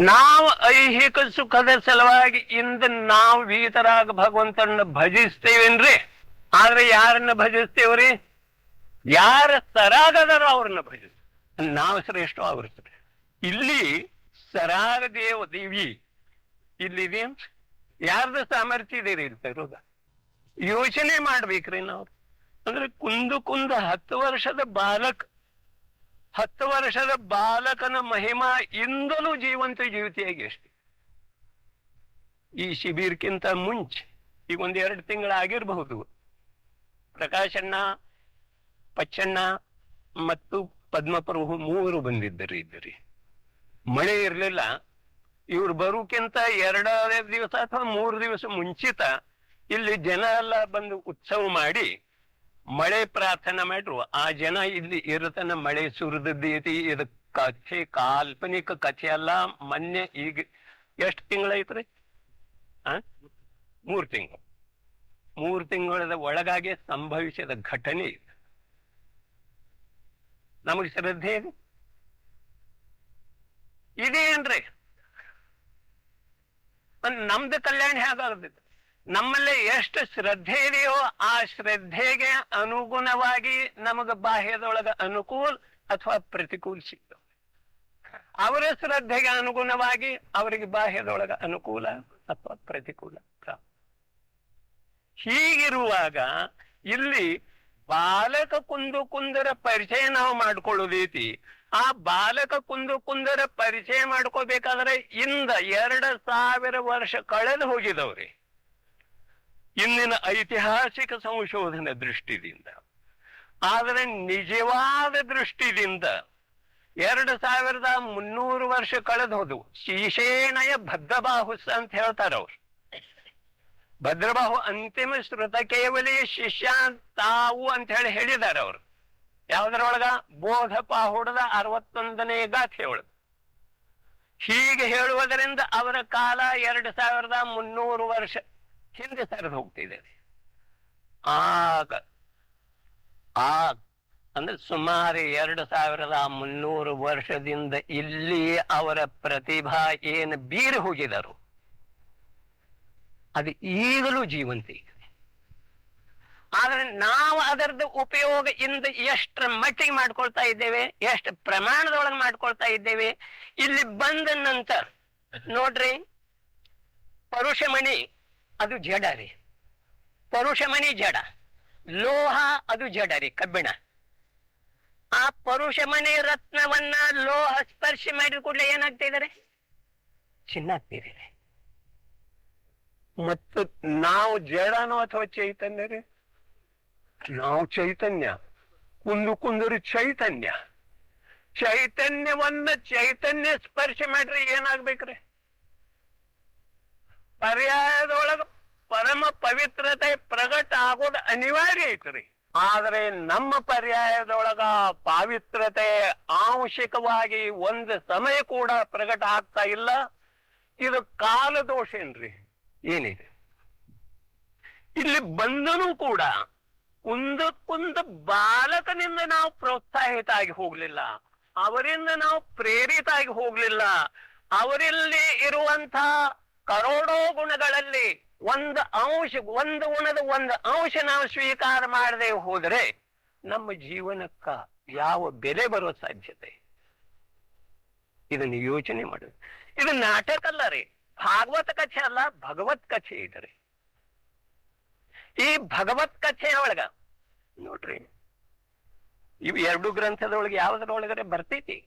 ನಾವು ಐಹಿಕ ಸುಖದ ಸಲುವಾಗಿ ಇಂದ ನಾವು ವೀತರಾಗ ಭಗವಂತನ ಭಜಿಸ್ತೇವೇನ್ರಿ? ಆದ್ರೆ ಯಾರನ್ನ ಭಜಿಸ್ತೇವ್ರಿ? ಯಾರ ಸರಾಗದಾರೋ ಅವ್ರನ್ನ ಭಜಿಸ್ತೇವೆ. ನಾವು ಶ್ರೇಷ್ಠ, ಅವ್ರ ಶ್ರೇಷ್ಠ. ಇಲ್ಲಿ ಸರಾಗ ದೇವಿ ಇಲ್ಲಿದೆ. ಯಾರ್ದು ಸಾಮರ್ಥ್ಯ ಇದೆ ಅಂತ ಇರೋದ ಯೋಚನೆ ಮಾಡ್ಬೇಕ್ರಿ ನಾವು. ಅಂದ್ರೆ ಕುಂದು 10 ವರ್ಷದ ಬಾಲಕನ ಮಹಿಮಾ ಇಂದಲೂ ಜೀವಂತ ಜೀವಿತಿಯಾಗಿ ಎಷ್ಟು. ಈ ಶಿಬಿರ್ಕ್ಕಿಂತ ಮುಂಚೆ ಈಗ 1-2 ತಿಂಗಳಾಗಿರ್ಬಹುದು, ಪ್ರಕಾಶಣ್ಣ, ಪಚ್ಚಣ್ಣ ಮತ್ತು ಪದ್ಮಪ್ರಭು 3 ಬಂದಿದ್ದರಿ. ಮಳೆ ಇರ್ಲಿಲ್ಲ. ಇವ್ರು ಬರೋಕ್ಕಿಂತ 2 ದಿವಸ ಅಥವಾ 3 ದಿವಸ ಮುಂಚಿತ ಇಲ್ಲಿ ಜನ ಎಲ್ಲ ಬಂದು ಉತ್ಸವ ಮಾಡಿ ಮಳೆ ಪ್ರಾರ್ಥನೆ ಮಾಡ್ರು. ಆ ಜನ ಇಲ್ಲಿ ಇರತನ ಮಳೆ ಸುರಿದೈತಿ. ಇದು ಕಥೆ, ಕಾಲ್ಪನಿಕ ಕಥೆ ಅಲ್ಲ. ಮೊನ್ನೆ ಈಗ ಎಷ್ಟು ತಿಂಗಳೈತ್ರಿ? 3 ತಿಂಗಳು. 3 ತಿಂಗಳದ ಒಳಗಾಗಿ ಸಂಭವಿಸಿದ ಘಟನೆ ಇದು. ನಮಗೆ ಶ್ರದ್ಧೆ ಇದೇನ್ರಿ? ನಮ್ದು ಕಲ್ಯಾಣ ಹೇಗಾಗ್ತದೆ? ನಮ್ಮಲ್ಲಿ ಎಷ್ಟು ಶ್ರದ್ಧೆ ಇದೆಯೋ ಆ ಶ್ರದ್ಧೆಗೆ ಅನುಗುಣವಾಗಿ ನಮಗ ಬಾಹ್ಯದೊಳಗ ಅನುಕೂಲ ಅಥವಾ ಪ್ರತಿಕೂಲ ಸಿಗ್ತವೆ. ಅವರ ಶ್ರದ್ಧೆಗೆ ಅನುಗುಣವಾಗಿ ಅವರಿಗೆ ಬಾಹ್ಯದೊಳಗ ಅನುಕೂಲ ಅಥವಾ ಪ್ರತಿಕೂಲ. ಹೀಗಿರುವಾಗ ಇಲ್ಲಿ ಬಾಲಕ ಕುಂದರ ಪರಿಚಯ ನಾವು ಮಾಡ್ಕೊಳ್ಳೋದೈತಿ. ಆ ಬಾಲಕ ಕುಂದರ ಪರಿಚಯ ಮಾಡ್ಕೋಬೇಕಾದ್ರೆ 2000 ವರ್ಷ ಕಳೆದು ಹೋಗಿದವ್ರಿ. ಇಂದಿನ ಐತಿಹಾಸಿಕ ಸಂಶೋಧನೆ ದೃಷ್ಟಿದಿಂದ, ಆದರೆ ನಿಜವಾದ ದೃಷ್ಟಿದಿಂದ 2300 ವರ್ಷ ಕಳೆದು ಹೋದವು. ಶೀಶೇಣಯ ಭದ್ರಬಾಹುಸ ಅಂತ ಹೇಳ್ತಾರ ಅವ್ರು. ಭದ್ರಬಾಹು ಅಂತಿಮ ಶ್ರುತ ಕೇವಲಿ ಶಿಷ್ಯ ತಾವು ಅಂತ ಹೇಳಿದ್ದಾರೆ ಅವರು. ಯಾವ್ದ್ರೊಳಗ? ಬೋಧಪಾಹುಡದ 61ನೇ ಗಾಥೆ ಒಳಗ. ಹೀಗೆ ಹೇಳುವುದರಿಂದ ಅವರ ಕಾಲ 2300 ವರ್ಷ ಹಿಂದೆ ಸರಿದು ಹೋಗ್ತಿದೆ. ಆ ಅಂದ್ರೆ ಸುಮಾರು 2300 ವರ್ಷದಿಂದ ಇಲ್ಲಿ ಅವರ ಪ್ರತಿಭಾ ಏನು ಬೀರಿ ಹೋಗಿದರು ಅದು ಈಗಲೂ ಜೀವಂತ ಇದೆ. ಆದ್ರೆ ನಾವು ಅದರದ್ದು ಉಪಯೋಗ ಇಂದ ಎಷ್ಟರ ಮಟ್ಟಿಗೆ ಮಾಡ್ಕೊಳ್ತಾ ಇದ್ದೇವೆ, ಎಷ್ಟು ಪ್ರಮಾಣದೊಳಗೆ ಮಾಡ್ಕೊಳ್ತಾ ಇದ್ದೇವೆ. ಇಲ್ಲಿ ಬಂದ ನಂತರ ನೋಡ್ರಿ, ಪರುಷಮಣಿ ಅದು ಜಡ ರೀ, ಪರುಷಮಣಿ ಜಡ, ಲೋಹ ಅದು ಜಡ ರೀ, ಕಬ್ಬಿಣ. ಆ ಪರುಷಮಣಿ ರತ್ನವನ್ನ ಲೋಹ ಸ್ಪರ್ಶ ಮಾಡಿದ ಕೂಡಲೇ ಏನಾಗ್ತಾ ಇದಾರೆ, ಚಿನ್ನ ಆಗ್ತಿದೆ. ಮತ್ತು ನಾವು ಜಡನೋ ಅಥವಾ ಚೈತನ್ಯ ರೀ? ನಾವು ಚೈತನ್ಯ, ಕುಂದರು ಚೈತನ್ಯ. ಚೈತನ್ಯವನ್ನ ಚೈತನ್ಯ ಸ್ಪರ್ಶ ಮಾಡ್ರಿ ಏನಾಗ್ಬೇಕ್ರಿ? ಪರ್ಯಾಯದೊಳಗ ಪರಮ ಪವಿತ್ರತೆ ಪ್ರಗಟ ಆಗೋದು ಅನಿವಾರ್ಯ ಐತ್ರಿ. ಆದ್ರೆ ನಮ್ಮ ಪರ್ಯಾಯದೊಳಗ ಪಾವಿತ್ರತೆ ಆಂಶಿಕವಾಗಿ ಒಂದು ಸಮಯ ಕೂಡ ಪ್ರಗಟ ಆಗ್ತಾ ಇಲ್ಲ. ಇದು ಕಾಲದೋಷ ಏನ್ರಿ? ಏನಿದೆ ಇಲ್ಲಿ ಬಂದನೂ ಕೂಡ ಕುಂದ ಬಾಲಕನಿಂದ ನಾವು ಪ್ರೋತ್ಸಾಹಿತ ಆಗಿ ಹೋಗ್ಲಿಲ್ಲ, ಅವರಿಂದ ನಾವು ಪ್ರೇರಿತ ಆಗಿ ಹೋಗ್ಲಿಲ್ಲ. ಅವರಲ್ಲಿ ಇರುವಂತ ಕರೋಡೋ ಗುಣಗಳಲ್ಲಿ ಒಂದು ಅಂಶ, ಒಂದು ಗುಣದ ಒಂದು ಅಂಶ ನಾವು ಸ್ವೀಕಾರ ಮಾಡದೆ ಹೋದ್ರೆ ನಮ್ಮ ಜೀವನಕ್ಕ ಯಾವ ಬೆಲೆ ಬರೋ ಸಾಧ್ಯತೆ? ಇದನ್ನು ಯೋಚನೆ ಮಾಡುದು. ಇದು ನಾಟಕ ಅಲ್ಲ ರೀ, ಭಾಗವತ ಕಥೆ ಅಲ್ಲ, ಭಗವತ್ ಕಥೆ ಇದ್ರಿ. ಈ ಭಗವತ್ ಕಥೆ ಒಳಗ ನೋಡ್ರಿ, ಇವು 2 ಗ್ರಂಥದೊಳಗೆ ಯಾವ್ದ್ರೊಳಗಡೆ ಬರ್ತೈತಿ,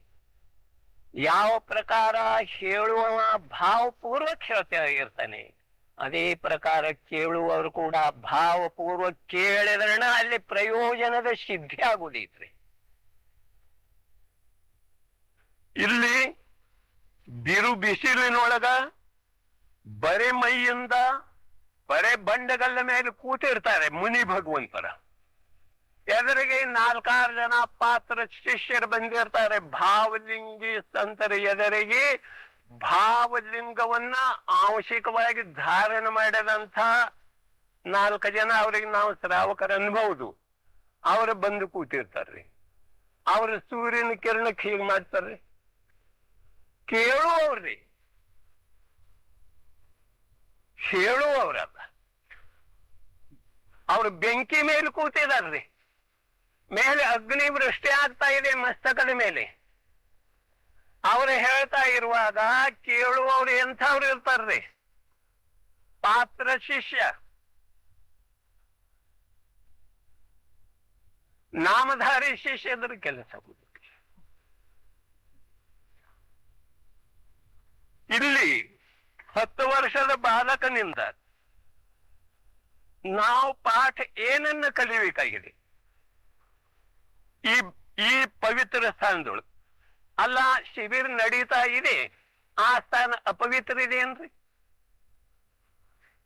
ಯಾವ ಪ್ರಕಾರ ಹೇಳುವ ಭಾವಪೂರ್ವಕ ಹೇಳ್ತಾ ಇರ್ತಾನೆ, ಅದೇ ಪ್ರಕಾರ ಕೇಳುವವರು ಕೂಡ ಭಾವಪೂರ್ವಕ ಕೇಳಿದ್ರಣ ಅಲ್ಲಿ ಪ್ರಯೋಜನದ ಸಿದ್ಧಿ ಆಗುದೈತ್ರಿ. ಇಲ್ಲಿ ಬಿರು ಬಿಸಿಲಿನೊಳಗ ಬರೆ ಮೈಯಿಂದ ಬರೆ ಬಂಡೆಗಲ್ಲ ಮೇಲೆ ಕೂತಿರ್ತಾರೆ ಮುನಿ ಭಗವಂತರ. ಎದುರಿಗೆ 4-6 ಜನ ಪಾತ್ರ ಶಿಷ್ಯರು ಬಂದಿರ್ತಾರೆ. ಭಾವಲಿಂಗಿ ಸಂತರ ಎದುರಿಗೆ ಭಾವಲಿಂಗವನ್ನ ಆಂಶಿಕವಾಗಿ ಧಾರಣ ಮಾಡಿದಂಥ 4 ಜನ, ಅವ್ರಿಗೆ ನಾವು ಶ್ರಾವಕರು ಅನ್ಬಹುದು. ಅವರು ಬಂದು ಕೂತಿರ್ತಾರ್ರಿ. ಅವ್ರ ಸೂರ್ಯನ ಕಿರಣಕ್ಕೆ ಹೀಗೆ ಮಾಡ್ತಾರ್ರಿ, ಕೇಳುವವ್ರಿ, ಹೇಳುವವ್ರಲ್ಲ. ಅವ್ರು ಬೆಂಕಿ ಮೇಲೆ ಕೂತಿದಾರ್ರಿ, ಮೇಲೆ ಅಗ್ನಿ ವೃಷ್ಟಿ ಆಗ್ತಾ ಇದೆ ಮಸ್ತಕದ ಮೇಲೆ. ಅವ್ರು ಹೇಳ್ತಾ ಇರುವಾಗ ಕೇಳುವವ್ರು ಎಂಥವ್ರು ಇರ್ತಾರ್ರಿ? ಪಾತ್ರ ಶಿಷ್ಯ, ನಾಮಧಾರಿ ಶಿಷ್ಯದ್ರ ಕೆಲಸ. ಇಲ್ಲಿ 10 ವರ್ಷದ ಬಾಲಕನಿಂದ ನಾವು ಪಾಠ ಏನನ್ನ ಕಲಿಬೇಕಾಗಿದೆ ಈ ಪವಿತ್ರ ಸ್ಥಾನದೊಳಗೆ? ಅಲ್ಲ, ಶಿಬಿರ ನಡೀತಾ ಇದೆ, ಆ ಸ್ಥಾನ ಅಪವಿತ್ರ ಇದೆ ಏನ್ರಿ?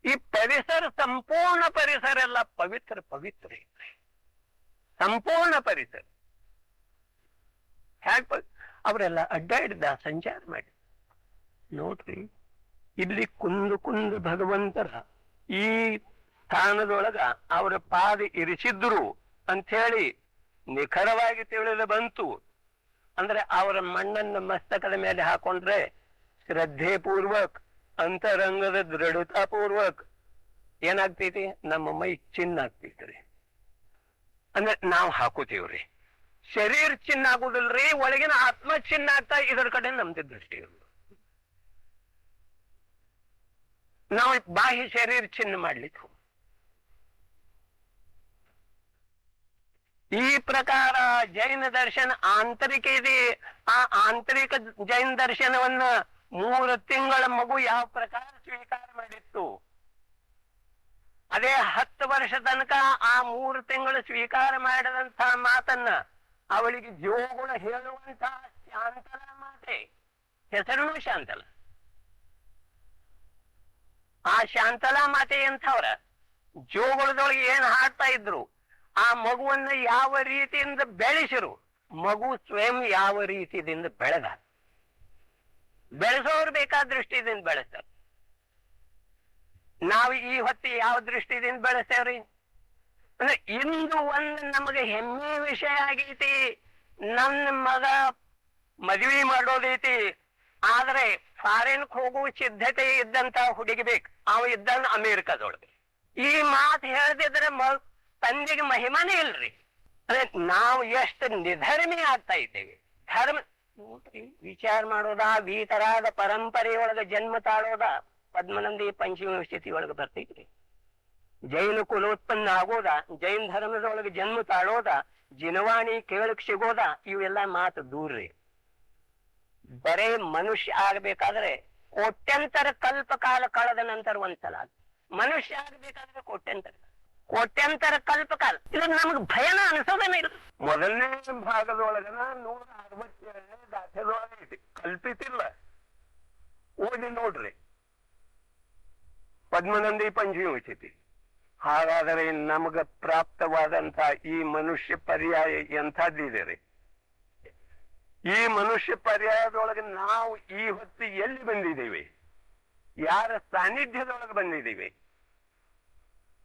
ಈ ಪರಿಸರ, ಸಂಪೂರ್ಣ ಪರಿಸರ ಎಲ್ಲ ಪವಿತ್ರ ಐತ್ರಿ. ಸಂಪೂರ್ಣ ಪರಿಸರ ಹ್ಯಾಕ್ ಅವರೆಲ್ಲ ಅಡ್ಡಾಡಿದ ಸಂಚಾರ ಮಾಡಿ ನೋಡ್ರಿ. ಇಲ್ಲಿ ಕುಂದು ಭಗವಂತರ ಈ ಸ್ಥಾನದೊಳಗ ಅವರ ಪಾದ ಇರಿಸಿದ್ರು ಅಂಥೇಳಿ ನಿಖರವಾಗಿ ತಿಳಿದು ಬಂತು. ಅಂದ್ರೆ ಅವರ ಮಣ್ಣನ್ನು ಮಸ್ತಕದ ಮೇಲೆ ಹಾಕೊಂಡ್ರೆ ಶ್ರದ್ಧೆ ಪೂರ್ವಕ್, ಅಂತರಂಗದ ದೃಢತಾ ಪೂರ್ವಕ್ ಏನಾಗ್ತೈತಿ, ನಮ್ಮ ಮೈ ಚಿನ್ನ ಆಗ್ತೈತ್ರಿ. ಅಂದ್ರೆ ನಾವು ಹಾಕೋತೀವ್ರಿ. ಶರೀರ ಚಿನ್ನ ಆಗುದಿಲ್ರಿ, ಒಳಗಿನ ಆತ್ಮ ಚಿನ್ನ ಆಗ್ತಾ, ಇದರ ಕಡೆ ನಮ್ದು ದೃಷ್ಟಿ ಇರೋದು. ನಾವು ಬಾಹ್ಯ ಶರೀರ ಚಿನ್ನ ಮಾಡ್ಲಿಕ್ಕೆ ಈ ಪ್ರಕಾರ ಜೈನ ದರ್ಶನ ಆಂತರಿಕ ಇದೆ. ಆ ಆಂತರಿಕ ಜೈನ ದರ್ಶನವನ್ನ 3 ತಿಂಗಳ ಮಗು ಯಾವ ಪ್ರಕಾರ ಸ್ವೀಕಾರ ಮಾಡಿತ್ತು, ಅದೇ 10 ವರ್ಷ ತನಕ ಆ 3 ತಿಂಗಳು ಸ್ವೀಕಾರ ಮಾಡಿದಂತ ಮಾತನ್ನ ಅವಳಿಗೆ ಜೋಗುಣ ಹೇಳುವಂತ ಶಾಂತಲ ಮಾತೆ, ಹೆಸರು ಶಾಂತಲ. ಆ ಶಾಂತಲಾ ಮಾತೆ ಎಂಥವ್ರ ಜೋಗುಳದೊಳಗೆ ಏನ್ ಹಾಡ್ತಾ ಇದ್ರು, ಆ ಮಗುವನ್ನ ಯಾವ ರೀತಿಯಿಂದ ಬೆಳೆಸಿರು, ಮಗು ಸ್ವಯಂ ಯಾವ ರೀತಿಯಿಂದ ಬೆಳೆದ, ಬೆಳೆಸೋರು ಬೇಕಾದ ದೃಷ್ಟಿಯಿಂದ ಬೆಳೆಸ್ತಾರೆ. ನಾವು ಈ ಹೊತ್ತು ಯಾವ ದೃಷ್ಟಿದಿಂದ ಬೆಳೆಸ್ತೇವ್ರಿ? ಅಂದ್ರೆ ಇಂದು ಒಂದು ನಮಗೆ ಹೆಮ್ಮೆ ವಿಷಯ ಆಗೈತಿ, ನನ್ನ ಮಗ ಮದುವೆ ಮಾಡೋದೈತಿ, ಆದ್ರೆ ಫಾರಿನ್ ಹೋಗುವ ಸಿದ್ಧತೆ ಇದ್ದಂತ ಹುಡುಗಿ ಬೇಕು, ಅವ ಇದ್ದಾನ ಅಮೇರಿಕಾದೊಳಗೆ. ಈ ಮಾತು ಹೇಳ್ದಿದ್ರೆ ತಂದೆಗೆ ಮಹಿಮಾನೇ ಇಲ್ರಿ. ಅಂದ್ರೆ ನಾವು ಎಷ್ಟು ನಿಧರ್ಮಿ ಆಗ್ತಾ ಇದ್ದೇವೆ. ಧರ್ಮ ವಿಚಾರ ಮಾಡೋದ, ಈ ತರಹದ ಪರಂಪರೆಯೊಳಗ ಜನ್ಮ ತಾಳೋದ ಪದ್ಮನಂದಿ ಪಂಚಮಿ ಸ್ಥಿತಿ ಒಳಗೆ ಬರ್ತೈತ್ರಿ. ಜೈನ ಕುಲೋತ್ಪನ್ನ ಆಗೋದ, ಜೈನ ಧರ್ಮದೊಳಗೆ ಜನ್ಮ ತಾಳೋದ, ಜಿನವಾಣಿ ಕೇಳಕ್ ಸಿಗೋದ, ಇವೆಲ್ಲ ಮಾತು ದೂರ್ರಿ. ಬರೇ ಮನುಷ್ಯ ಆಗ್ಬೇಕಾದ್ರೆ ಕೋಟ್ಯಂತರ ಕಲ್ಪ ಕಾಲ ಕಳೆದ ನಂತರ ಒಂದ್ಸಲ, ಮನುಷ್ಯ ಆಗ್ಬೇಕಾದ್ರೆ ಕೋಟ್ಯಂತರ ಕಲ್ಪ ಕಾಲ. ಇದು ನಮಗ್ ಭಯನ ಅನ್ಸೋದೇನೆ ಇಲ್ಲ. ಮೊದಲನೇ ಭಾಗದೊಳಗನ 167ನೇ ದಾಖಲೆದೊಳಗೆ ಐತಿ, ಕಲ್ಪಿತಿಲ್ಲ. ಓದಿ ನೋಡ್ರಿ ಪದ್ಮನಂದಿ ಪಂಚಮಿ ಸ್ಥಿತಿ. ಹಾಗಾದರೆ ನಮಗ ಪ್ರಾಪ್ತವಾದಂತ ಈ ಮನುಷ್ಯ ಪರ್ಯಾಯ ಎಂಥದ್ದಿದೆ ರೀ? ಈ ಮನುಷ್ಯ ಪರ್ಯಾಯದೊಳಗೆ ನಾವು ಈ ಹೊತ್ತು ಎಲ್ಲಿ ಬಂದಿದ್ದೇವೆ? ಯಾರ ಸಾನ್ನಿಧ್ಯದೊಳಗೆ ಬಂದಿದ್ದೀವಿ?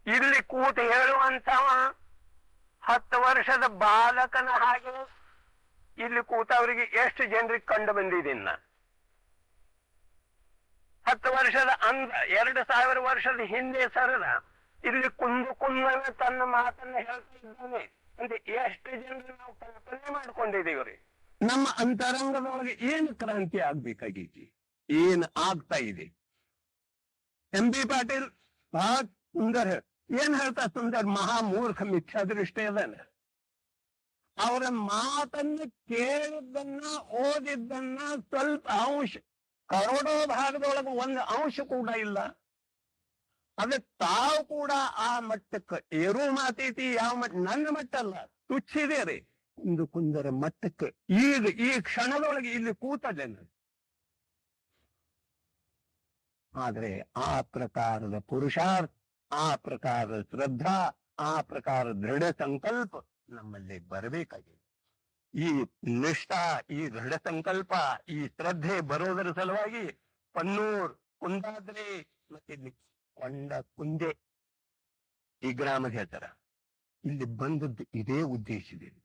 ಇಲ್ಲಿ ಕೂತ ಹೇಳುವಂತವ 10 ವರ್ಷದ ಬಾಲಕನ ಹಾಗೆ ಇಲ್ಲಿ ಕೂತವರಿಗೆ ಎಷ್ಟು ಜನರಿಗೆ ಕಂಡು ಬಂದಿದ್ದೀನ? 10 ವರ್ಷದ 2000 ವರ್ಷದ ಹಿಂದೆ ಸರದ ಇಲ್ಲಿ ಕುಂದನ ತನ್ನ ಮಾತನ್ನ ಹೇಳ್ತಾ ಇದ್ದಾನೆ ಅಂತ ಎಷ್ಟು ಜನರು ನಾವು ಕಲ್ಪನೆ ಮಾಡ್ಕೊಂಡಿದ್ದೀವ್ರಿ. ನಮ್ಮ ಅಂತರಂಗದೊಳಗೆ ಏನು ಕ್ರಾಂತಿ ಆಗ್ಬೇಕಾಗೈತಿ, ಏನ್ ಆಗ್ತಾ ಇದೆ? MB ಪಾಟೀಲ್ ಬಹಳ ಸುಂದರ ಏನ್ ಹೇಳ್ತಾ, ಸುಂದರ್ ಮಹಾಮೂರ್ಖ ಮಿಥ್ಯಾದೃಷ್ಟಿ ಅದಾನ. ಅವರ ಮಾತನ್ನು ಕೇಳಿದ್ದನ್ನ ಓದಿದ್ದನ್ನ ಸ್ವಲ್ಪ ಅಂಶ, ಕರೋಡೋ ಭಾಗದೊಳಗೆ ಒಂದು ಅಂಶ ಕೂಡ ಇಲ್ಲ. ಅದ ತಾವು ಕೂಡ ಆ ಮಟ್ಟಕ್ಕೆ ಏರು ಮಾತೈತಿ. ಯಾವ ಮಟ್ಟ? ನನ್ನ ಮಟ್ಟ ಅಲ್ಲ, ತುಚ್ಚಿದೆ ರೀ. ಕುಂದರ ಮಟ್ಟಕ್ಕೆ ಈಗ ಈ ಕ್ಷಣದೊಳಗೆ ಇಲ್ಲಿ ಕೂತದೇನ. ಆದ್ರೆ ಆ ಪ್ರಕಾರದ ಪುರುಷಾರ್ಥ, ಆ ಪ್ರಕಾರದ ಶ್ರದ್ಧಾ, ಆ ಪ್ರಕಾರದ ದೃಢ ಸಂಕಲ್ಪ ನಮ್ಮಲ್ಲಿ ಬರಬೇಕಾಗಿದೆ. ಈ ನಿಷ್ಠಾ, ಈ ದೃಢ ಸಂಕಲ್ಪ, ಈ ಶ್ರದ್ಧೆ ಬರೋದರ ಸಲುವಾಗಿ ಪನ್ನೂರ್, ಕುಂದಾದ್ರಿ ಮತ್ತೆ ಕೊಂಡ ಕುಂದೆ ಈ ಗ್ರಾಮದ ಹೆಸರ ಇಲ್ಲಿ ಬಂದದ್ದು ಇದೇ ಉದ್ದೇಶದಿಂದ.